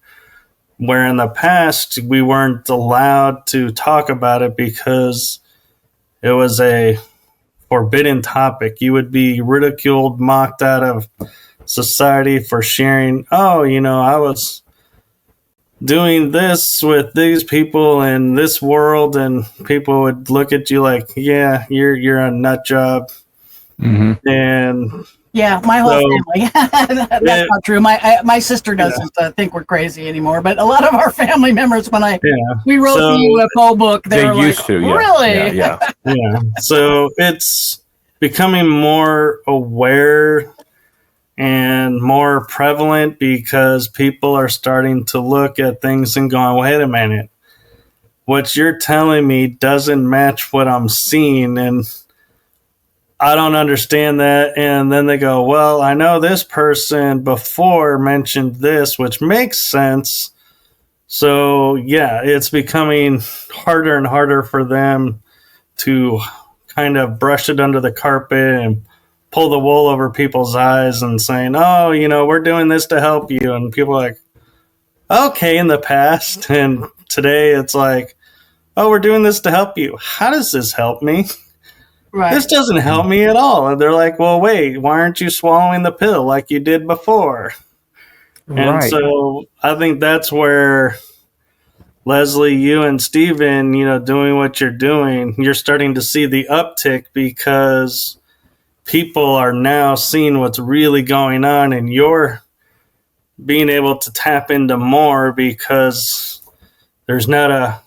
where in the past we weren't allowed to talk about it because it was a forbidden topic. You would be ridiculed, mocked out of society for sharing, oh, I was doing this with these people in this world, and people would look at you like, yeah, you're a nut job. Mm-hmm. And yeah, my whole family. That's not true. My sister doesn't think we're crazy anymore, but a lot of our family members, when we wrote the UFO book, they were used like, to, really? Yeah. So it's becoming more aware and more prevalent because people are starting to look at things and going, wait a minute, what you're telling me doesn't match what I'm seeing, and I don't understand that. And then they go, well, I know this person before mentioned this, which makes sense. So yeah, it's becoming harder and harder for them to kind of brush it under the carpet and pull the wool over people's eyes and saying, oh, we're doing this to help you. And people are like, okay, in the past. And today it's like, oh, we're doing this to help you. How does this help me? Right. This doesn't help me at all. And they're like, well, wait, why aren't you swallowing the pill like you did before? Right. And so I think that's where Leslie, you and Steven, doing what you're doing, you're starting to see the uptick because people are now seeing what's really going on, and you're being able to tap into more because there's not a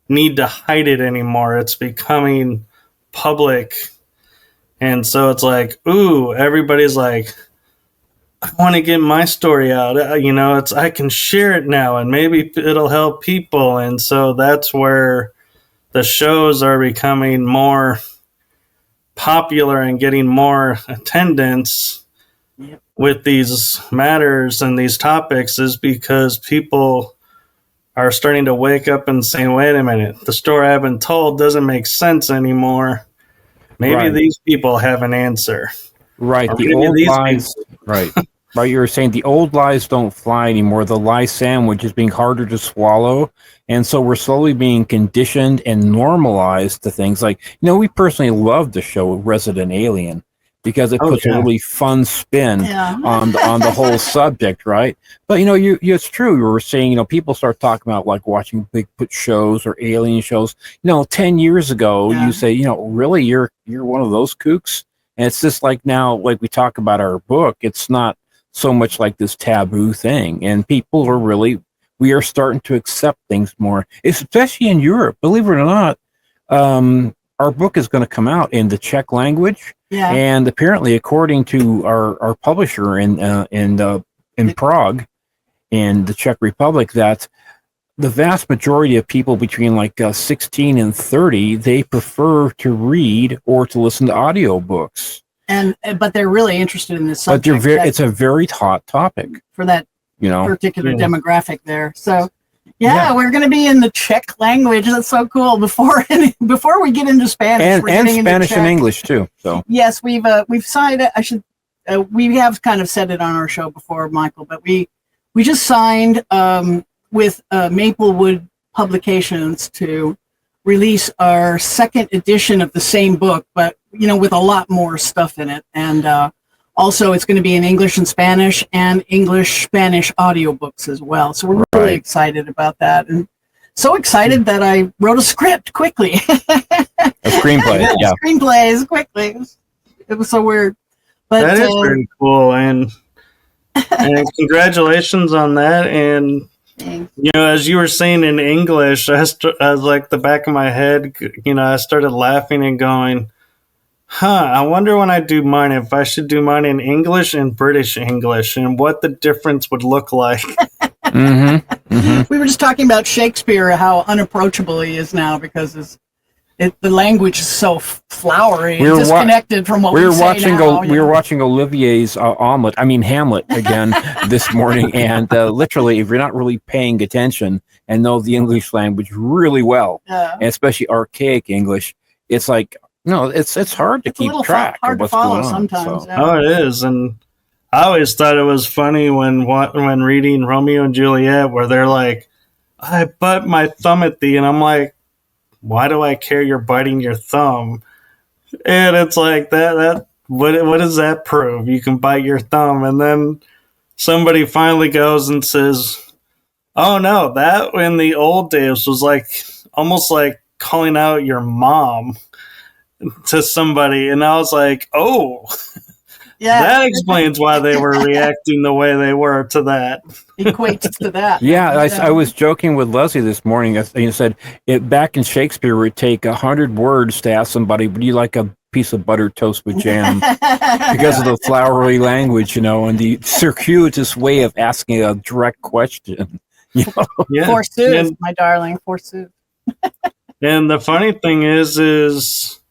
need to hide it anymore. It's becoming public. And so it's like, ooh, everybody's like, I want to get my story out. I can share it now and maybe it'll help people. And so that's where the shows are becoming more popular and getting more attendance with these matters and these topics, is because people are starting to wake up and say, wait a minute, the story I've been told doesn't make sense anymore. Maybe these people have an answer. Right. The old lies. Right. Right. You were saying the old lies don't fly anymore. The lie sandwich is being harder to swallow. And so we're slowly being conditioned and normalized to things like, we personally love the show Resident Alien because it puts a really fun spin on the whole subject. Right. But, it's true. You were saying, people start talking about like watching Bigfoot shows or alien shows. 10 years ago, you say, really, you're one of those kooks. And it's just like now, like we talk about our book, it's not so much like this taboo thing. And people are we are starting to accept things more, especially in Europe. Believe it or not, our book is going to come out in the Czech language. Yeah. And apparently, according to our publisher in Prague, in the Czech Republic, that the vast majority of people between 16 and 30, they prefer to read or to listen to audiobooks. But they're really interested in this subject. But it's a very hot topic for that particular demographic there. So we're going to be in the Czech language. That's so cool. Before we get into Spanish, and Spanish and English too. So yes, we've signed it. We have kind of said it on our show before, Michael, but we just signed with Maplewood Publications to release our second edition of the same book, but with a lot more stuff in it. And also it's going to be in English and Spanish Spanish audiobooks as well. So we're really excited about that, and so excited that I wrote a script quickly. A screenplay, screenplays quickly. It was so weird, but that is pretty cool, and congratulations on that. And as you were saying in English, I was like the back of my head, I started laughing and going, I wonder when I do mine, if I should do mine in English and British English and what the difference would look like. Mm-hmm. Mm-hmm. We were just talking about Shakespeare, how unapproachable he is now because the language is so flowery and disconnected from what we say now. We were watching Olivier's Hamlet again this morning, and literally, if you're not really paying attention and know the English language really well, and especially archaic English, it's like No, it's hard to It's a keep little track hard of to what's follow going on. sometimes. So. Yeah. Oh, it is. And I always thought it was funny when reading Romeo and Juliet, where they're like, "I bite my thumb at thee," and I'm like, "Why do I care? You're biting your thumb." And it's like that. What does that prove? You can bite your thumb, and then somebody finally goes and says, "Oh no, that in the old days was like almost like calling out your mom to somebody," and I was like, "Oh." Yeah. That explains why they were reacting the way they were to that. Equates to that. Yeah, I was joking with Leslie this morning. You said it back in Shakespeare would take 100 words to ask somebody, "Would you like a piece of buttered toast with jam?" Because of the flowery language, and the circuitous way of asking a direct question. Yeah. Forsooth, my darling, forsooth. And the funny thing is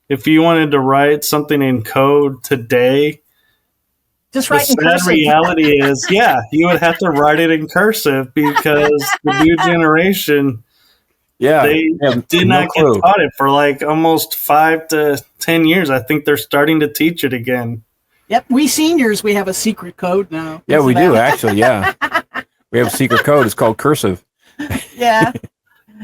if you wanted to write something in code today, Just the write in sad cursive. reality is, you would have to write it in cursive because the new generation, they did not get taught it for like almost 5 to 10 years. I think they're starting to teach it again. Yep, we seniors, we have a secret code now. Yeah, we do actually. Yeah, we have a secret code. It's called cursive. Yeah.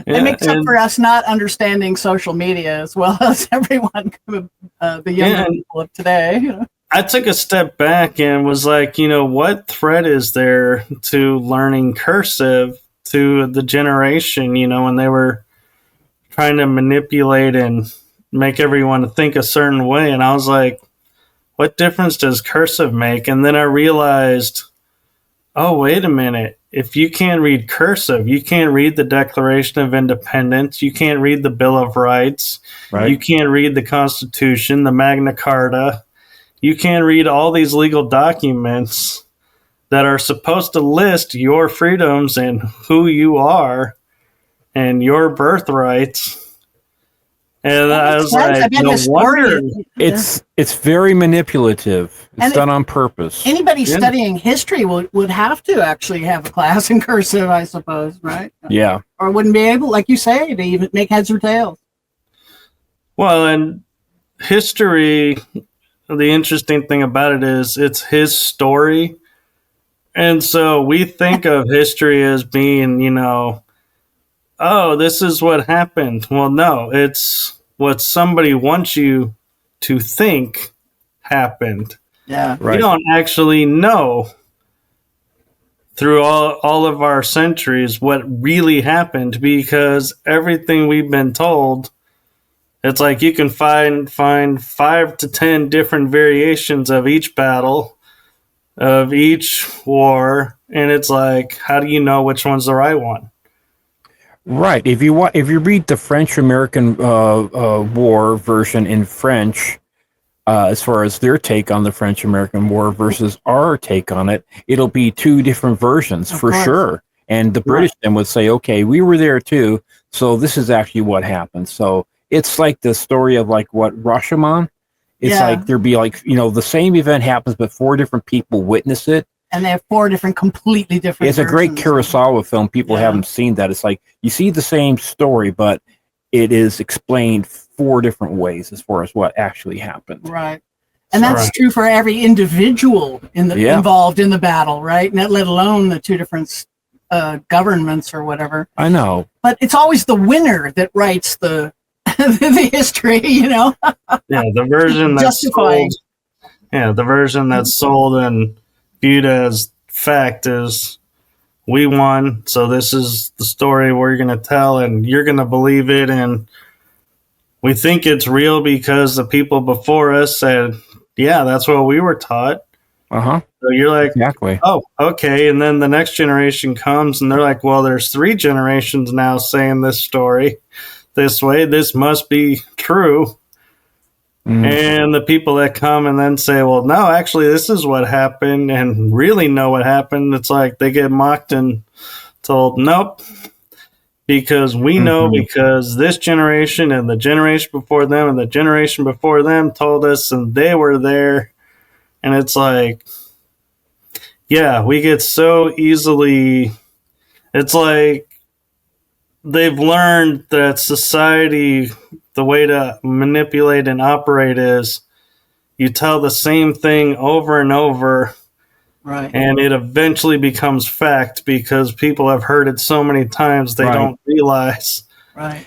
It makes up for us not understanding social media as well as everyone, the younger people of today. I took a step back and was like, what threat is there to learning cursive to the generation, when they were trying to manipulate and make everyone think a certain way. And I was like, what difference does cursive make? And then I realized, oh, wait a minute. If you can't read cursive, you can't read the Declaration of Independence, you can't read the Bill of Rights, right. You can't read the Constitution, the Magna Carta. You can't read all these legal documents that are supposed to list your freedoms and who you are and your birthrights. And I was like, no wonder. It's very manipulative. It's done on purpose. Anybody studying history would have to actually have a class in cursive, I suppose, right? Yeah. Or wouldn't be able, like you say, to even make heads or tails. Well, and history, the interesting thing about it is it's his story. And so we think of history as being, oh, this is what happened. Well, no, it's what somebody wants you to think happened. Yeah. Right. We don't actually know through all of our centuries what really happened because everything we've been told, it's like you can find 5 to 10 different variations of each battle, of each war, and it's like, how do you know which one's the right one? Right. If you read the French-American War version in French, as far as their take on the French-American War versus our take on it, it'll be two different versions for sure. And the British then would say, okay, we were there too, so this is actually what happened. So it's like the story of like what Rashomon. It's like there'd be like, the same event happens, but 4 different people witness it. And they have 4 different, completely different It's a great Kurosawa film. People haven't seen that. It's like you see the same story, but it is explained 4 different ways as far as what actually happened. Right. And that's true for every individual involved in the battle, right? And let alone the 2 different governments or whatever. I know. But it's always the winner that writes the the history, Yeah, the version that's sold. Yeah, the version that's sold and viewed as fact is we won, so this is the story we're going to tell and you're going to believe it, and we think it's real because the people before us said, yeah, that's what we were taught. So you're like, exactly. Oh, okay. And then the next generation comes and they're like, well, there's 3 generations now saying this story this way, this must be true. And the people that come and then say, well, no, actually, this is what happened and really know what happened. It's like they get mocked and told, nope, because we know because this generation and the generation before them and the generation before them told us and they were there. And it's like, yeah, we get so easily, it's like they've learned that society the way to manipulate and operate is you tell the same thing over and over, Right. and it eventually becomes fact because people have heard it so many times they don't realize. Right.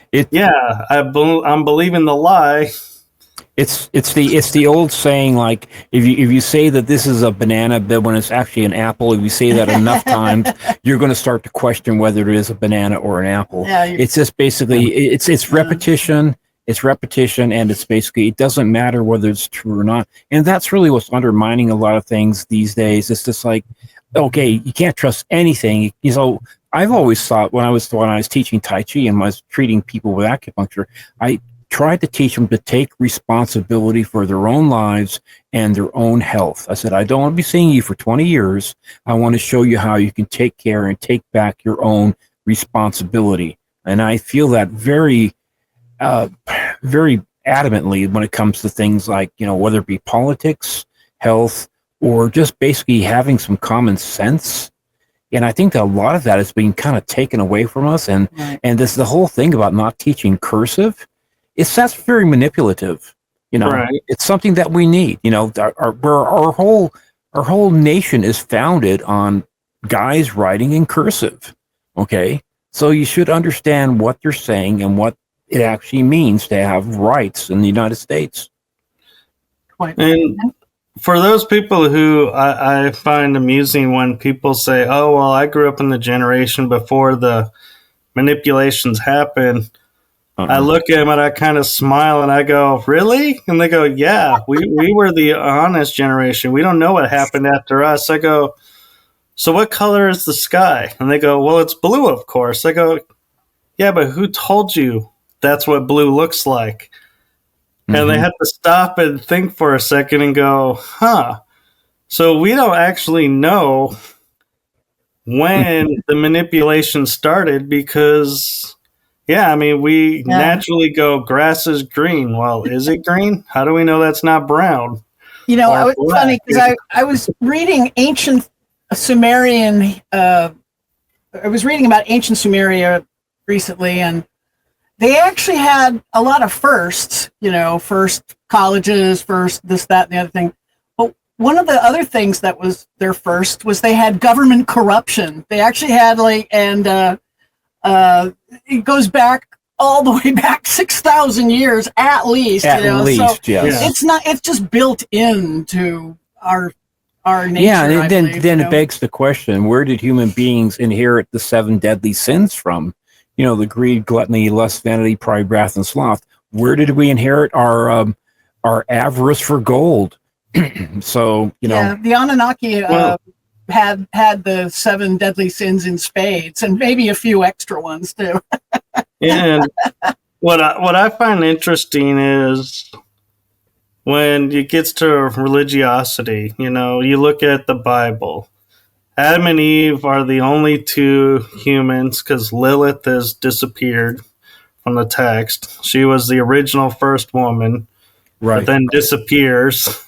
I'm believing the lie. It's the old saying, like, if you say that this is a banana, but when it's actually an apple, if you say that enough times, you're going to start to question whether it is a banana or an apple. Yeah, it's just basically it's repetition. It's repetition, and it's basically, it doesn't matter whether it's true or not. And that's really what's undermining a lot of things these days. It's just like, okay, you can't trust anything. You know, I've always thought when I was teaching Tai Chi and I was treating people with acupuncture, I tried to teach them to take responsibility for their own lives and their own health. I said, I don't want to be seeing you for 20 years. I want to show you how you can take care and take back your own responsibility. And I feel that very adamantly when it comes to things like, you know, whether it be politics, health, or just basically having some common sense. And I think that a lot of that is being kind of taken away from us. And this the whole thing about not teaching cursive, that's very manipulative. You know, It's something that we need. You know, our whole nation is founded on guys writing in cursive. Okay, so you should understand what they're saying and what it actually means to have rights in the United States. And for those people who I find amusing when people say, oh, well, I grew up in the generation before the manipulations happened. I look at them and I kind of smile and I go, really? And they go, yeah, we were the honest generation. We don't know what happened after us. I go, so what color is the sky? And they go, well, it's blue, of course. I go, yeah, but who told you that's what blue looks like? And they have to stop and think for a second and go, huh. So we don't actually know when the manipulation started because, we naturally go, grass is green. Well, is it green? How do we know that's not brown? You know, it was funny because I was reading ancient Sumerian, I was reading about ancient Sumeria recently, and they actually had a lot of firsts, you know, first colleges, first this, that, and the other thing. But one of the other things that was their first was they had government corruption. They actually had it goes back all the way back 6,000 years at least. At least, so yes. It's just built into our nature. Yeah, and then it begs the question, where did human beings inherit the 7 deadly sins from? You know, the greed, gluttony, lust, vanity, pride, wrath, and sloth. Where did we inherit our avarice for gold? So, you know. Yeah, the Anunnaki had the 7 deadly sins in spades, and maybe a few extra ones too. And what I find interesting is when it gets to religiosity, you know, you look at the Bible. Adam and Eve are the only 2 humans because Lilith has disappeared from the text. She was the original first woman, but then disappears.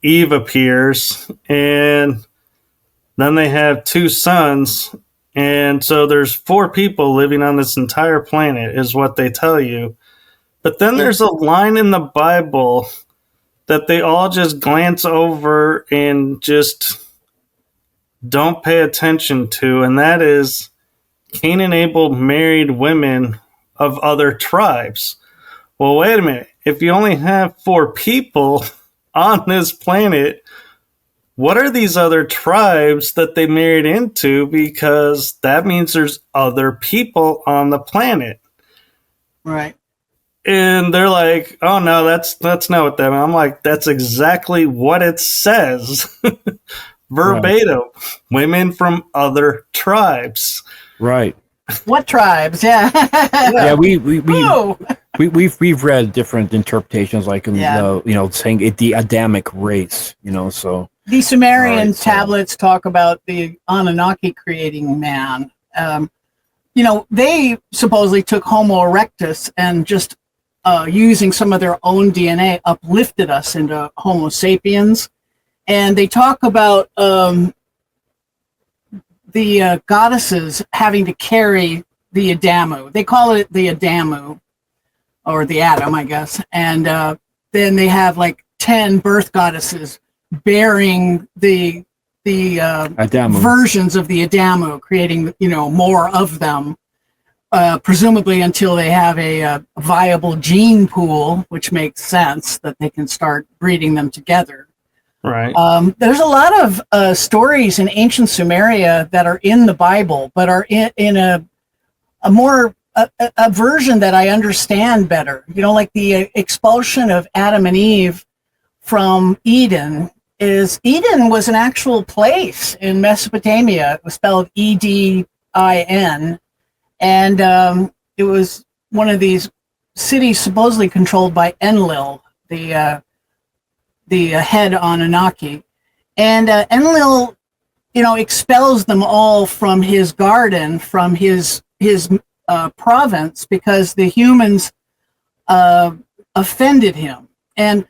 Eve appears, and then they have 2 sons. And so there's 4 people living on this entire planet is what they tell you. But then there's a line in the Bible that they all just glance over and just don't pay attention to, and that is Cain and Abel married women of other tribes. Well, wait a minute. If you only have 4 people on this planet, what are these other tribes that they married into? Because that means there's other people on the planet. Right. And they're like, oh, no, that's not what that means. I'm like, that's exactly what it says. Verbatim. Women from other tribes. Right. What tribes? Yeah. Yeah, we've read different interpretations, like saying the Adamic race, you know. So the Sumerian tablets talk about the Anunnaki creating man. You know, they supposedly took Homo erectus and just using some of their own DNA uplifted us into Homo sapiens. And they talk about the goddesses having to carry the Adamu. They call it the Adamu. or the atom, I guess. And then they have like 10 birth goddesses bearing the Adamu. versions of the Adamu, creating, more of them, presumably until they have a viable gene pool, which makes sense that they can start breeding them together. Right. There's a lot of stories in ancient Sumeria that are in the Bible, but are in a more a version that I understand better. Like the expulsion of Adam and Eve from Eden. Eden was an actual place in Mesopotamia. It was spelled Edin, and it was one of these cities supposedly controlled by Enlil, the head Anunnaki. And Enlil, expels them all from his garden, from his province, because the humans offended him. And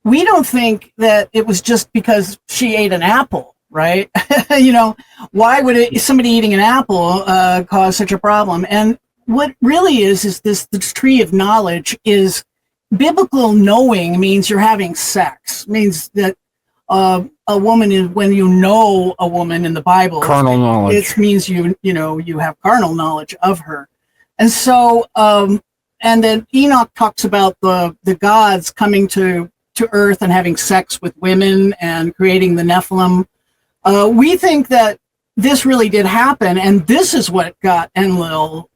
we don't think that it was just because she ate an apple, right? Why would somebody eating an apple cause such a problem? And what really is this tree of knowledge is biblical knowing means you're having sex, means that a woman is, when you know a woman in the Bible, Carnal knowledge. It means you have carnal knowledge of her. And so, and then Enoch talks about the gods coming to earth and having sex with women and creating the Nephilim. We think that this really did happen, and this is what got Enlil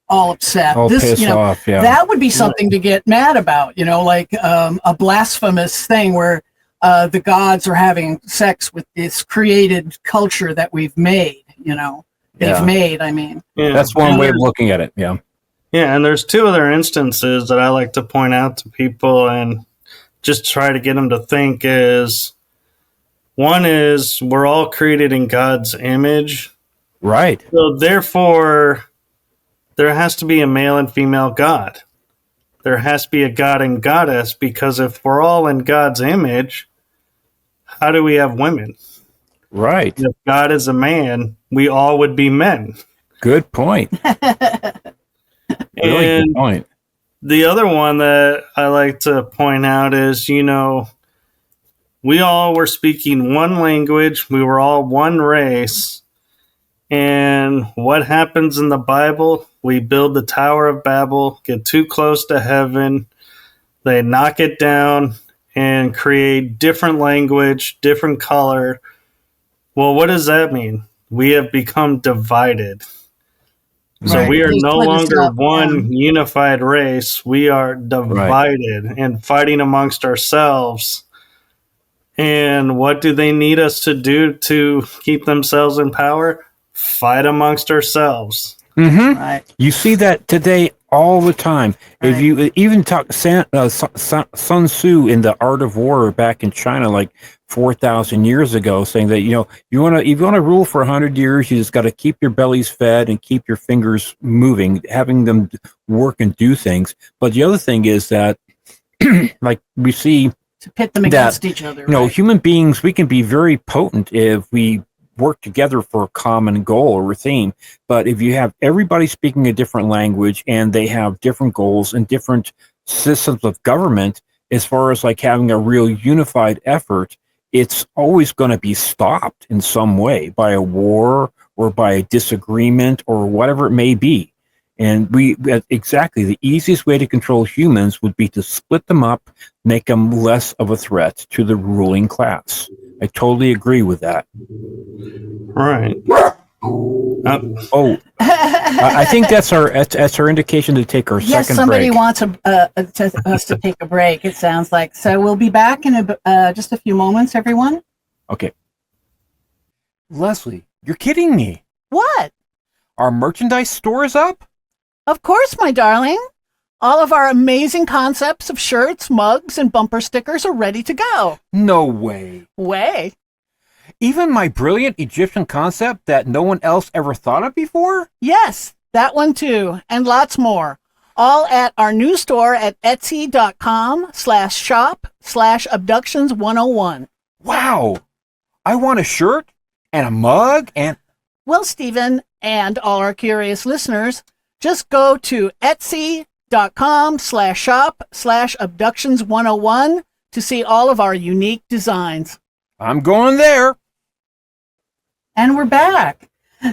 all upset. All pissed off, yeah. That would be something to get mad about, like a blasphemous thing where the gods are having sex with this created culture that we've made, they've made, I mean. Yeah. That's one way of looking at it, yeah. Yeah, and there's two other instances that I like to point out to people and just try to get them to think is, one is we're all created in God's image. Right. So therefore, there has to be a male and female God. There has to be a God and goddess, because if we're all in God's image, how do we have women? Right. If God is a man, we all would be men. Good point. Really good point. The other one that I like to point out is, we all were speaking one language. We were all one race. And what happens in the Bible? We build the Tower of Babel, get too close to heaven. They knock it down and create different language, different color. Well, what does that mean? We have become divided. So Right. we are no longer one unified race. We are divided and fighting amongst ourselves. And what do they need us to do to keep themselves in power? Fight amongst ourselves. Mm-hmm. Right. You see that today all the time. Right. If you even talk Sun Tzu in The Art of War back in China, like 4,000 years ago, saying that, if you want to rule for 100 years, you just got to keep your bellies fed and keep your fingers moving, having them work and do things. But the other thing is that, like we see, to pit them against each other. Human beings, we can be very potent if we work together for a common goal or a theme. But if you have everybody speaking a different language and they have different goals and different systems of government, as far as like having a real unified effort, it's always going to be stopped in some way by a war or by a disagreement or whatever it may be. And exactly the easiest way to control humans would be to split them up, make them less of a threat to the ruling class. I totally agree with that. Right. I think that's our indication to take our yes, second somebody break. wants us to take a break, it sounds like. So we'll be back in just a few moments, everyone. Okay. Leslie, you're kidding me. What? Our merchandise store is up? Of course, my darling. All of our amazing concepts of shirts, mugs, and bumper stickers are ready to go. No way. Way. Even my brilliant Egyptian concept that no one else ever thought of before? Yes, that one too, and lots more. All at our new store at etsy.com/shop/abductions101. Wow. I want a shirt and a mug and... Well, Stephen, and all our curious listeners, just go to etsy.com/shop/abductions facebook.com/shop/abductions101 to see all of our unique designs. I'm going there. And we're back.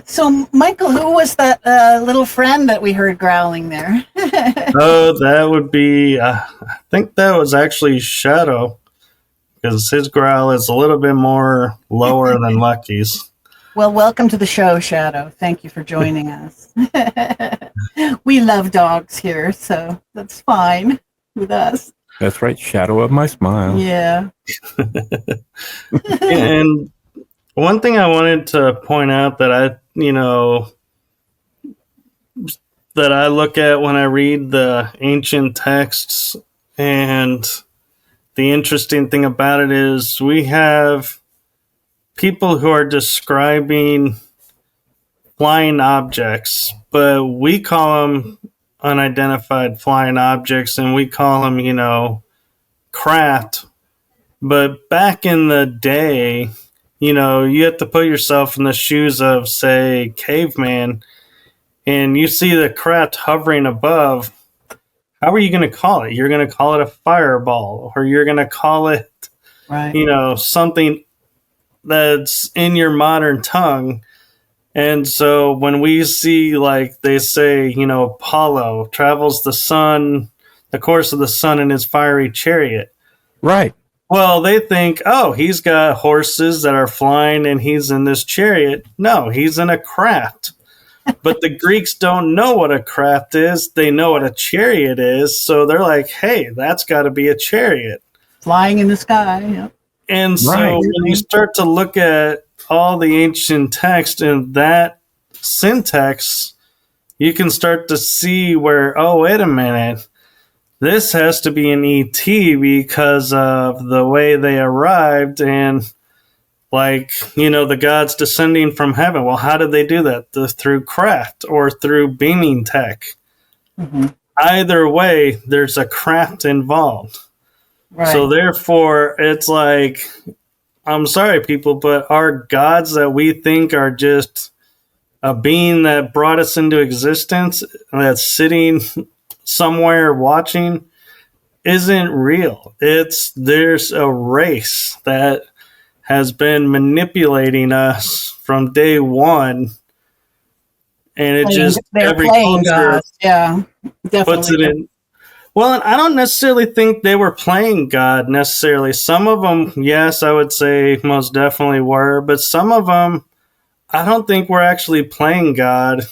So, Michael, who was that little friend that we heard growling there? Oh, that would be, I think that was actually Shadow, because his growl is a little bit more lower than Lucky's. Well, welcome to the show, Shadow. Thank you for joining us. We love dogs here, so that's fine with us. That's right, shadow of my smile. Yeah. And one thing I wanted to point out that that I look at when I read the ancient texts, and the interesting thing about it is we have people who are describing flying objects, but we call them unidentified flying objects, and we call them, craft. But back in the day, you have to put yourself in the shoes of, say, caveman, and you see the craft hovering above. How are you going to call it? You're going to call it a fireball, or you're going to call it, right, something that's in your modern tongue. And so when we see, like they say, Apollo travels the course of the sun in his fiery chariot. Right. Well, they think, oh, he's got horses that are flying and he's in this chariot. No, he's in a craft. But the Greeks don't know what a craft is. They know what a chariot is. So they're like, hey, that's got to be a chariot. Flying in the sky. Yep. And so when you start to look at all the ancient text and that syntax, you can start to see where, oh, wait a minute. This has to be an ET because of the way they arrived and, the gods descending from heaven. Well, how did they do that? Through craft or through beaming tech. Mm-hmm. Either way, there's a craft involved. Right. So therefore, it's like, I'm sorry, people, but our gods that we think are just a being that brought us into existence, that's sitting somewhere watching, isn't real. There's a race that has been manipulating us from day one, and it just every culture puts it in. Well, and I don't necessarily think they were playing God necessarily. Some of them, yes, I would say most definitely were, but some of them, I don't think were actually playing God.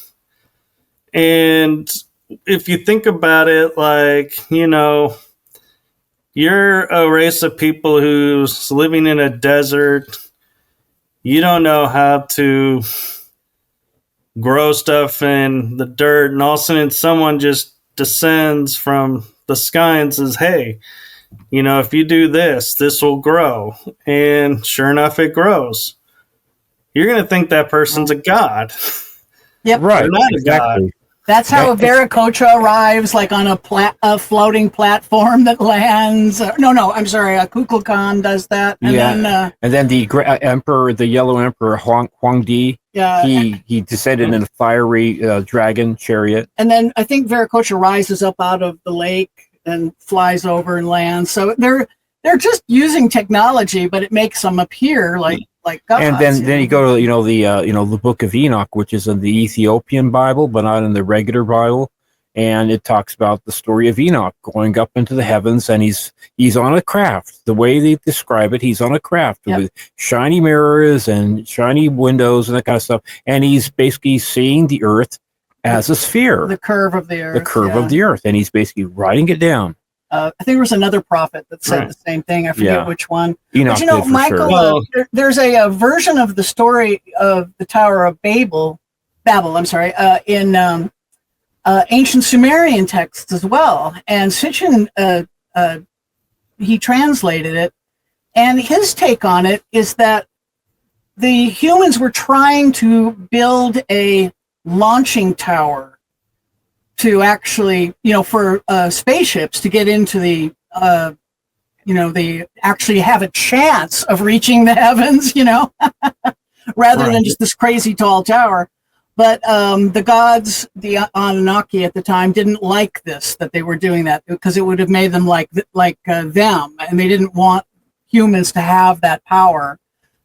And if you think about it, you're a race of people who's living in a desert. You don't know how to grow stuff in the dirt, and all of a sudden someone just descends from the sky and says, hey, if you do this, this will grow. And sure enough, it grows. You're going to think that person's a god. Yep. Right. They're not Exactly. a god. That's how a Viracocha arrives, on a floating platform that lands. No, I'm sorry. A Kukulkan does that. And then the emperor, the yellow emperor, Huangdi, he descended in a fiery dragon chariot. And then I think Viracocha rises up out of the lake and flies over and lands. So they're just using technology, but it makes them appear like gods. And then you go to the Book of Enoch, which is in the Ethiopian Bible, but not in the regular Bible, and it talks about the story of Enoch going up into the heavens, and he's on a craft. The way they describe it, he's on a craft with shiny mirrors and shiny windows and that kind of stuff, and he's basically seeing the earth as a sphere, the curve of the earth, of the earth, and he's basically writing it down. I think there was another prophet that said the same thing. I forget which one. Enoch but Michael, there's a version of the story of the Tower of Babel, in ancient Sumerian texts as well. And Sitchin, he translated it, and his take on it is that the humans were trying to build a launching tower to actually, for spaceships to get into the, they actually have a chance of reaching the heavens, rather than just this crazy tall tower. But the gods, the Anunnaki at the time, didn't like this, that they were doing that, because it would have made them like them, and they didn't want humans to have that power.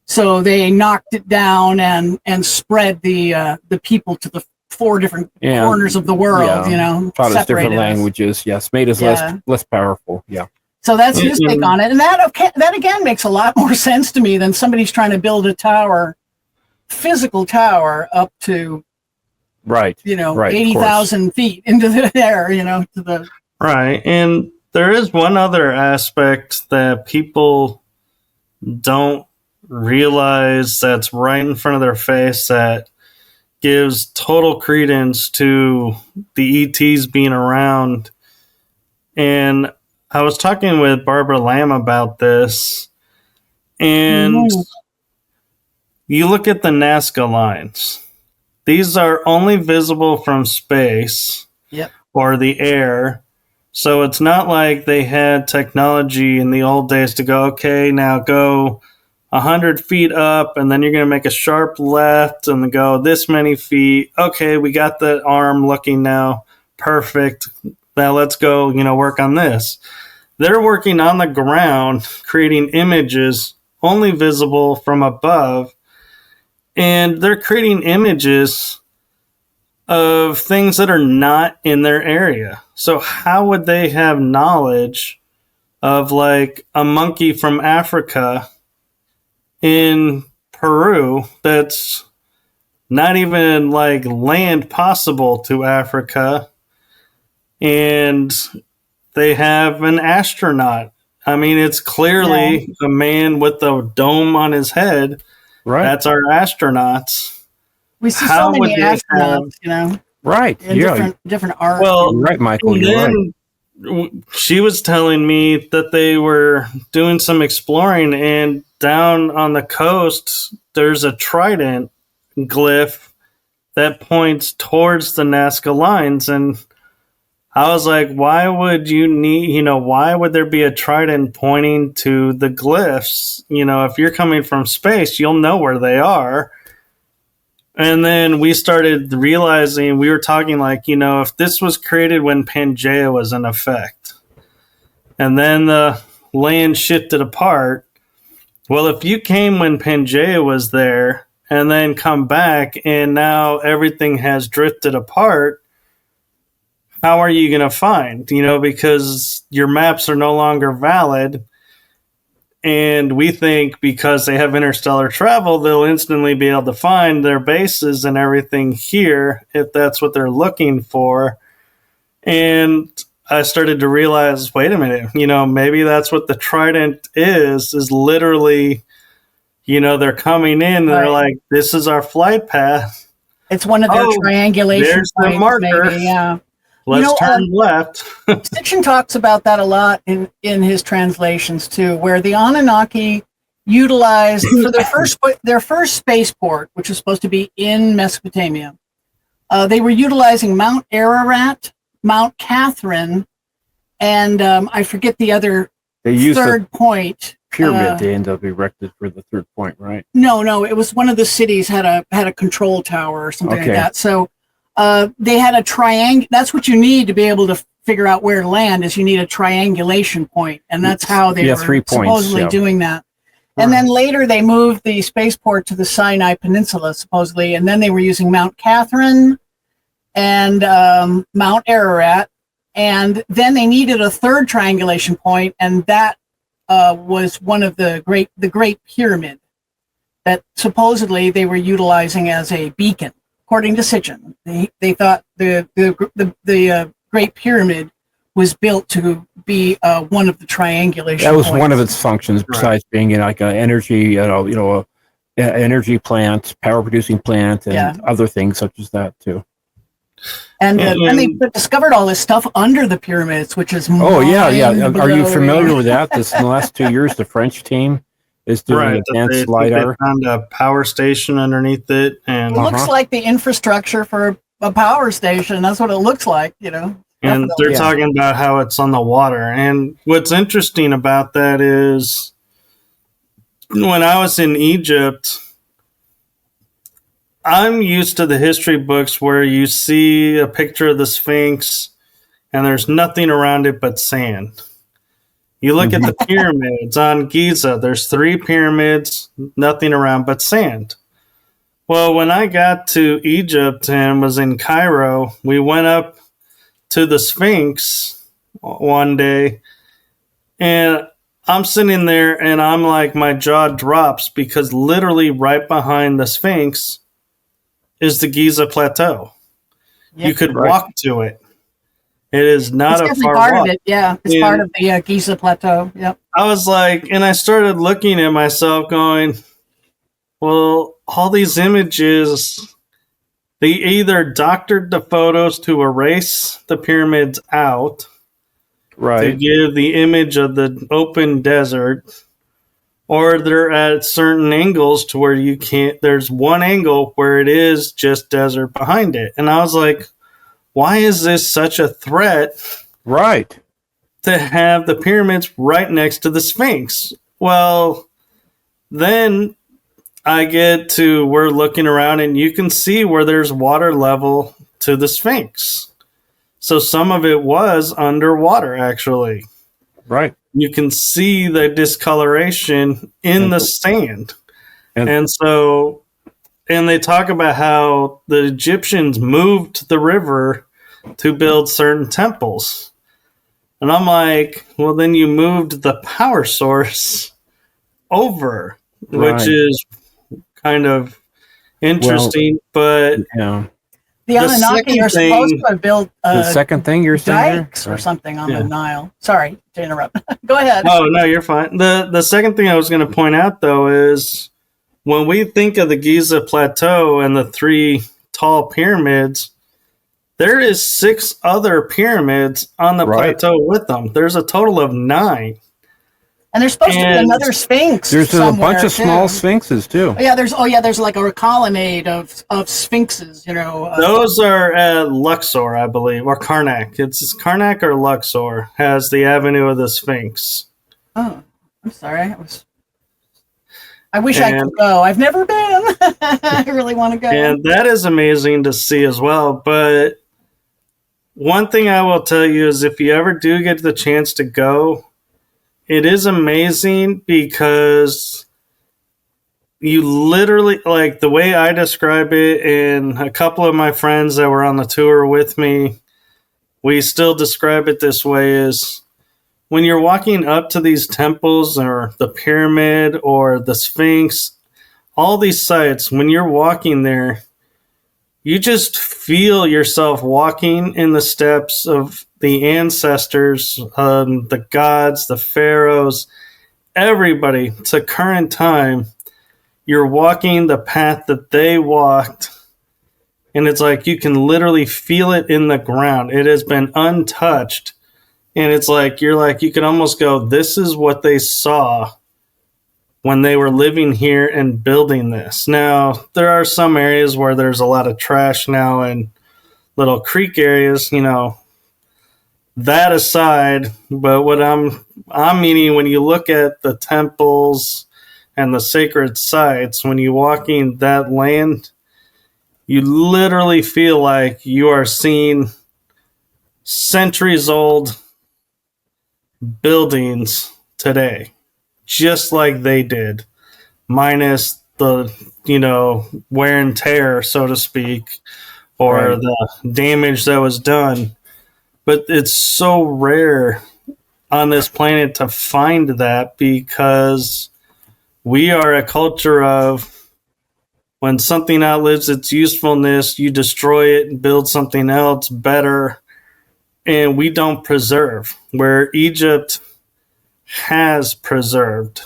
So they knocked it down and spread the people to the 4 different corners of the world. Taught us different separated us. languages. Yes, made us less powerful. Yeah. So that's his take on it, and that again makes a lot more sense to me than somebody's trying to build a tower, physical tower, up to right, 80,000 feet into the air. To the right. And there is one other aspect that people don't realize that's right in front of their face that gives total credence to the ETs being around. And I was talking with Barbara Lamb about this, and you look at the Nazca lines. These are only visible from space or the air. So it's not like they had technology in the old days to go, okay, now go 100 feet up, and then you're going to make a sharp left and go this many feet. Okay, we got the arm looking now. Perfect. Now let's go, work on this. They're working on the ground, creating images only visible from above, and they're creating images of things that are not in their area. So how would they have knowledge of like a monkey from Africa in Peru that's not even like land possible to Africa, and they have an astronaut? I mean, it's clearly a man with a dome on his head. Right. That's our astronauts. We see so many astronauts, Right. in different art. Well, right, Michael. You're right. She was telling me that they were doing some exploring, and down on the coast, there's a trident glyph that points towards the Nazca lines. And I was like, why would you need, why would there be a trident pointing to the glyphs? If you're coming from space, you'll know where they are. And then we started realizing, we were talking like, if this was created when Pangea was in effect, and then the land shifted apart, well, if you came when Pangea was there and then come back and now everything has drifted apart, how are you going to find? Because your maps are no longer valid. And we think because they have interstellar travel, they'll instantly be able to find their bases and everything here if that's what they're looking for. And I started to realize, wait a minute, maybe that's what the trident is literally, they're coming in and they're like, this is our flight path. It's one of their triangulation there's points, the marker. maybe, yeah. Let's turn left. Sitchin talks about that a lot in his translations too, where the Anunnaki utilized for their first spaceport, which was supposed to be in Mesopotamia. They were utilizing Mount Ararat, Mount Catherine, and I forget the other third point. Pyramid they ended up erected for the third point, right? No, it was one of the cities had a control tower or something like that. So they had a triangle. That's what you need to be able to figure out where to land, is you need a triangulation point. And that's how they were 3 points, supposedly doing that. And then later they moved the spaceport to the Sinai Peninsula, supposedly. And then they were using Mount Catherine and Mount Ararat. And then they needed a third triangulation point, and that was one of the Great Pyramid that supposedly they were utilizing as a beacon. According to Sitchin, they thought the Great Pyramid was built to be one of the triangulation. That was points. one of its functions, besides being like an energy, energy plant, power producing plant, and other things such as that too. And they discovered all this stuff under the pyramids, which is Are you familiar with that? This in the last 2 years, the French team is doing advanced LiDAR. They found a power station underneath it, and it looks like the infrastructure for a power station. That's what it looks like, And they're talking about how it's on the water. And what's interesting about that is when I was in Egypt, I'm used to the history books where you see a picture of the Sphinx and there's nothing around it but sand. You look at the pyramids on Giza, there's 3 pyramids, nothing around but sand. Well, when I got to Egypt and was in Cairo, we went up to the Sphinx one day, and I'm sitting there and I'm like, my jaw drops because literally right behind the Sphinx is the Giza Plateau. Yep. You could walk to it. It is not It's a definitely far part walk. of it. Yeah, it's part of the Giza Plateau. Yep. I was like, and I started looking at myself going, well, all these images, they either doctored the photos to erase the pyramids out, to Right. give the image of the open desert, or they're at certain angles to where you can't, there's one angle where it is just desert behind it. And I was like, why is this such a threat Right. to have the pyramids right next to the Sphinx? Well, then I get to, we're looking around and you can see where there's water level to the Sphinx. So some of it was underwater, actually. Right. You can see the discoloration in the sand. And- And they talk about how the Egyptians moved the river to build certain temples. And I'm like, well, then you moved the power source over, Right. which is kind of interesting. But Yeah. The The Anunnaki second are supposed to have built The second thing you're saying here? dikes or something on Yeah. the Nile. Sorry to interrupt. Go ahead. oh no, you're fine. The second thing I was going to point out though is when we think of the Giza Plateau and the 3 tall pyramids, there is 6 other pyramids on the Right. plateau with them. There's a total of 9. And there's supposed to be And another Sphinx. There's a bunch somewhere, of small too. sphinxes too. There's like a colonnade of sphinxes. Those are at Luxor, I believe, or Karnak. It's Karnak or Luxor has the Avenue of the Sphinx. Oh, I'm sorry. I wish I And- could go. I've never been. I really want to go. And that is amazing to see as well. But one thing I will tell you is if you ever do get the chance to go, it is amazing because you literally, like the way I describe it, and a couple of my friends that were on the tour with me, we still describe it this way is when you're walking up to these temples or the pyramid or the Sphinx, all these sites, when you're walking there, you just feel yourself walking in the steps of the ancestors, the gods, the pharaohs, everybody to current time. You're walking the path that they walked, and it's like you can literally feel it in the ground. It has been untouched, and it's like you can almost go, this is what they saw when they were living here and building this. Now, there are some areas where there's a lot of trash now and little creek areas, that aside, but what I'm meaning when you look at the temples and the sacred sites, when you're walking that land, you literally feel like you are seeing centuries old buildings today, just like they did, minus the, wear and tear, so to speak, or Right. the damage that was done. But it's so rare on this planet to find that because we are a culture of when something outlives its usefulness, you destroy it and build something else better, and we don't preserve, where Egypt has preserved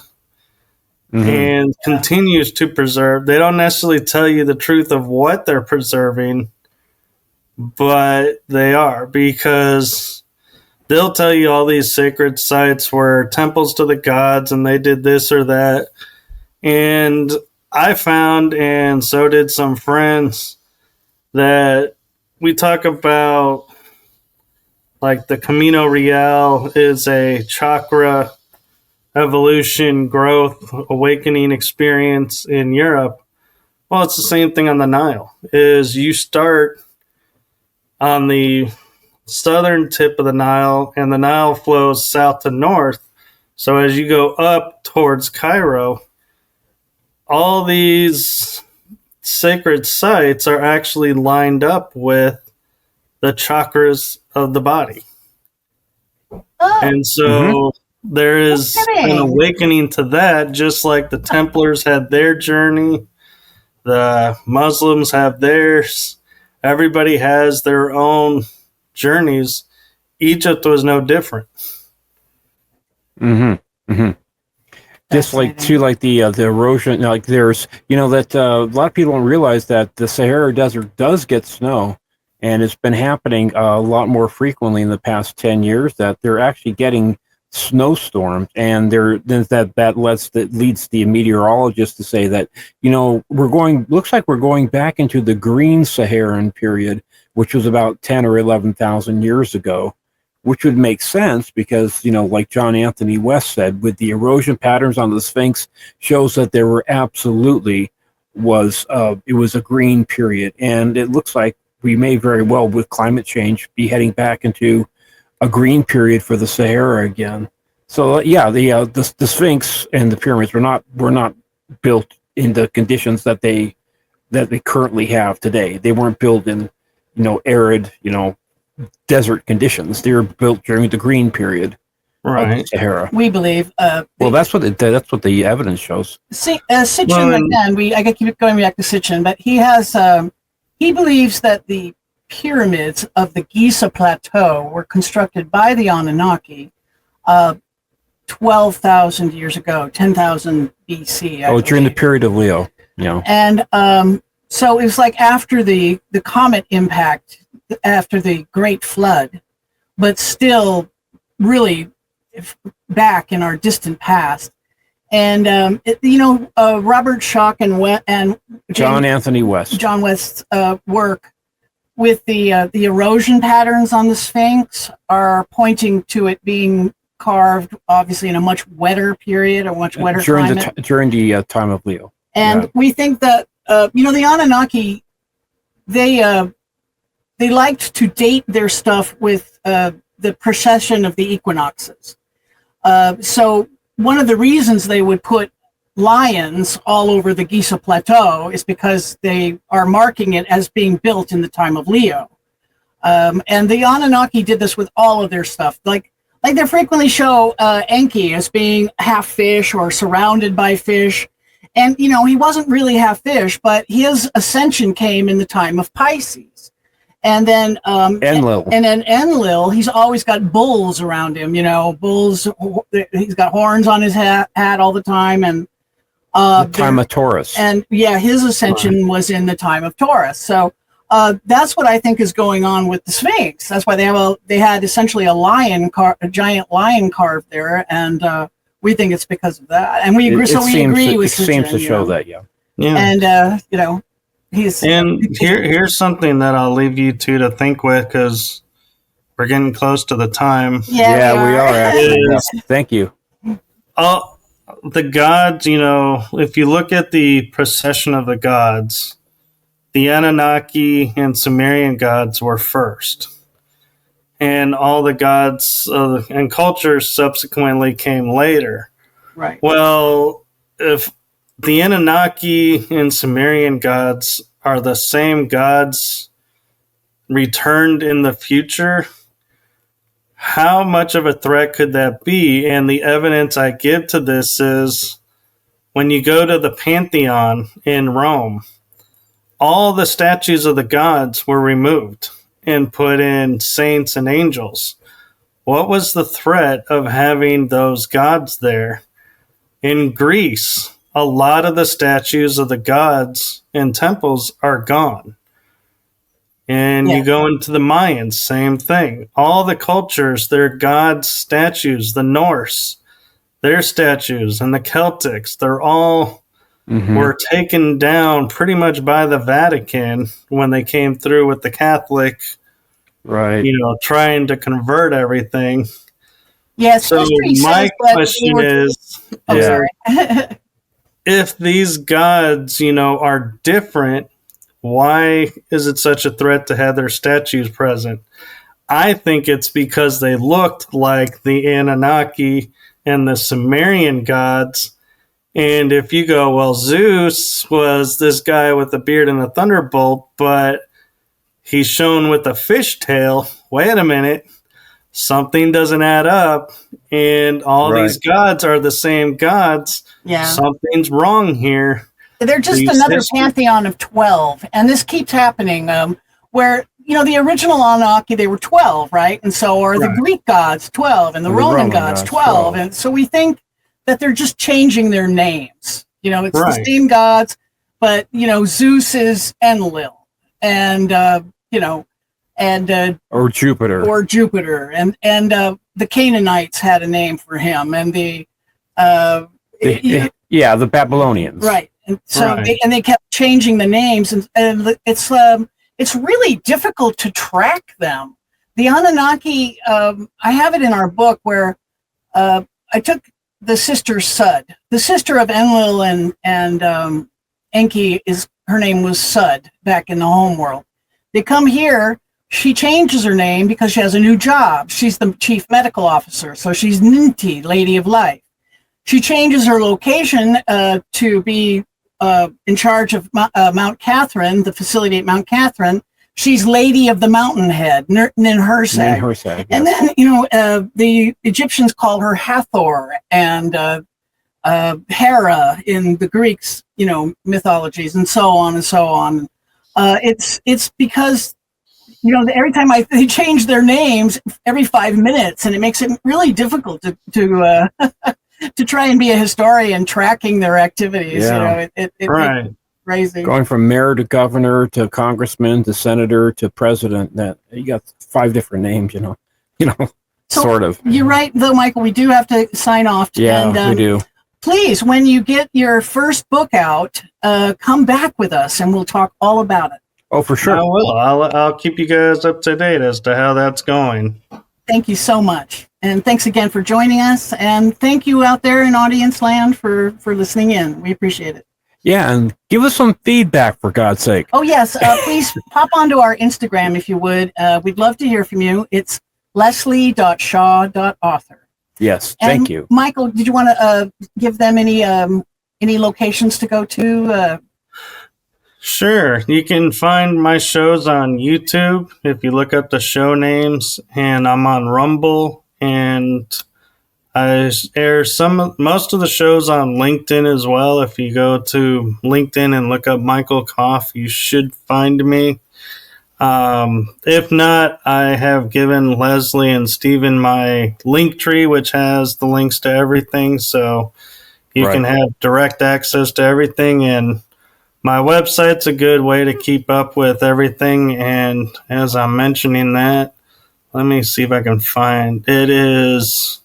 and continues to preserve. They don't necessarily tell you the truth of what they're preserving, but they are, because they'll tell you all these sacred sites were temples to the gods and they did this or that. And I found, and so did some friends, that we talk about like the Camino Real is a chakra evolution, growth, awakening experience in Europe. Well, it's the same thing on the Nile. Is you start on the southern tip of the Nile, and the Nile flows south to north. So as you go up towards Cairo, all these sacred sites are actually lined up with the chakras of the body. Oh, And so there is an awakening to that, just like the Templars had their journey, the Muslims have theirs. Everybody has their own journeys. Egypt was no different. Just like too, like the erosion, like there's, that a lot of people don't realize that the Sahara Desert does get snow, and it's been happening a lot more frequently in the past 10 years. That they're actually getting snowstorms, and that leads the meteorologists to say that looks like we're going back into the green Saharan period, which was about 10 or 11,000 years ago. Which would make sense because, like John Anthony West said, with the erosion patterns on the Sphinx shows that there were it was a green period. And it looks like we may very well, with climate change, be heading back into a green period for the Sahara again. So, the Sphinx and the pyramids were not built in the conditions that they currently have today. They weren't built in, arid, desert conditions. They were built during the green period of the Sahara. We believe. Well, that's what the evidence shows. Sitchin, again, I got to keep going back to Sitchin, but he believes that the pyramids of the Giza Plateau were constructed by the Anunnaki 12,000 years ago, 10,000 BC. During the period of Leo. And so it was like after the comet impact, after the Great Flood, but still really back in our distant past. And Robert Schock and John Anthony West, John West's work with the erosion patterns on the Sphinx are pointing to it being carved, obviously, in a much wetter period, a much wetter climate during the time of Leo. And we think that the Anunnaki, they liked to date their stuff with the precession of the equinoxes. So one of the reasons they would put lions all over the Giza Plateau is because they are marking it as being built in the time of Leo. And the Anunnaki did this with all of their stuff. Like they frequently show Enki as being half fish or surrounded by fish. And, he wasn't really half fish, but his ascension came in the time of Pisces. And then Enlil. And then Enlil, he's always got bulls around him, bulls. He's got horns on his hat all the time. And the time of Taurus. And his ascension was in the time of Taurus. So that's what I think is going on with the Sphinx. That's why they had essentially a giant lion carved there. And we think it's because of that. And we agree. It seems to show that, yeah. And, here's something that I'll leave you two to think with, because we're getting close to the time. Yeah, we are actually. Thank you. The gods, if you look at the procession of the gods, the Anunnaki and Sumerian gods were first. And all the gods and cultures subsequently came later. Right. Well, if the Anunnaki and Sumerian gods are the same gods returned in the future, how much of a threat could that be? And the evidence I give to this is when you go to the Pantheon in Rome, all the statues of the gods were removed and put in saints and angels. What was the threat of having those gods there? In Greece, a lot of the statues of the gods in temples are gone. And you go into the Mayans, same thing. All the cultures, their gods' statues, the Norse, their statues, and the Celtics, they're all were taken down pretty much by the Vatican when they came through with the Catholic, trying to convert everything. Yes. So my question is, sorry. if these gods, are different, why is it such a threat to have their statues present? I think it's because they looked like the Anunnaki and the Sumerian gods. And if you go, well, Zeus was this guy with a beard and a thunderbolt, but he's shown with a fishtail. Wait a minute. Something doesn't add up. And all these gods are the same gods. Yeah. Something's wrong here. They're just another pantheon of 12. And this keeps happening where, the original Anunnaki, they were 12, right? And so are the Greek gods 12 and the Roman gods 12. And so we think that they're just changing their names. It's the same gods, but, Zeus is Enlil and, or Jupiter. And the Canaanites had a name for him and the Babylonians. Right. And so they kept changing the names and it's really difficult to track them. The Anunnaki, I have it in our book where I took the sister Sud, the sister of Enlil and Enki her name was Sud back in the home world. They come here, she changes her name because she has a new job. She's the chief medical officer, so she's Ninti, Lady of Life. She changes her location to be in charge of Mount Catherine, the facility at Mount Catherine. She's Lady of the Mountainhead, Ninhursag. And then, the Egyptians call her Hathor and Hera in the Greeks, mythologies and so on and so on. It's because, every time they change their names every 5 minutes, and it makes it really difficult to to try and be a historian tracking their activities. It's crazy. Going from mayor to governor to congressman to senator to president, that you got 5 different names, so, sort of. You're right, though, Michael. We do have to sign off. We do. Please, when you get your first book out, come back with us and we'll talk all about it. Oh, for sure. I will. I'll keep you guys up to date as to how that's going. Thank you so much. And thanks again for joining us. And thank you out there in audience land for listening in. We appreciate it. Yeah, and give us some feedback, for God's sake. Oh, yes. Please pop onto our Instagram, if you would. We'd love to hear from you. It's leslie.shaw.author. Yes, thank you. Michael, did you want to give them any locations to go to? Sure. You can find my shows on YouTube if you look up the show names, and I'm on Rumble, and I air most of the shows on LinkedIn as well. If you go to LinkedIn and look up Michael Kopf, you should find me. If not, I have given Leslie and Steven my link tree, which has the links to everything, so you can have direct access to everything. And my website's a good way to keep up with everything. And as I'm mentioning that, let me see if I can find it. Is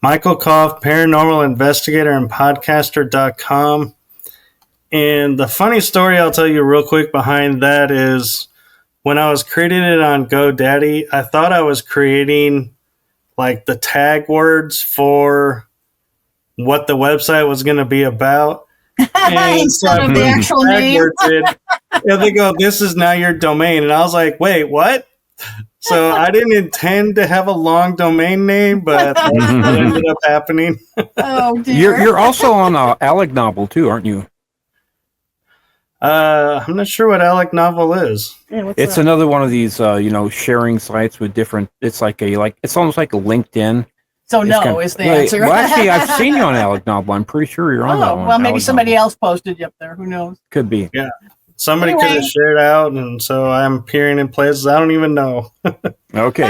Michael Kopf, paranormal investigator and podcaster.com. And the funny story I'll tell you real quick behind that is when I was creating it on GoDaddy, I thought I was creating like the tag words for what the website was going to be about. Instead of the actual name. They go, this is now your domain. And I was like, wait, what? So I didn't intend to have a long domain name, but that's what ended up happening. Oh, dear. You're also on Alec Novel too, aren't you? I'm not sure what Alec Novel is. Yeah, it's another one of these, sharing sites with different. It's it's almost like a LinkedIn. So is the answer. Well, actually, I've seen you on Alec Novel. I'm pretty sure you're on that one. Well, maybe Alec somebody Novel. else posted you up there. Who knows? Could be. Yeah. Somebody could have shared out, and so I'm appearing in places I don't even know. Okay.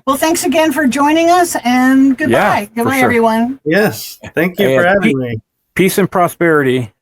Well, thanks again for joining us, and goodbye. Yeah, Goodbye, sure. everyone. Yes. Thank you for having me. Peace and prosperity.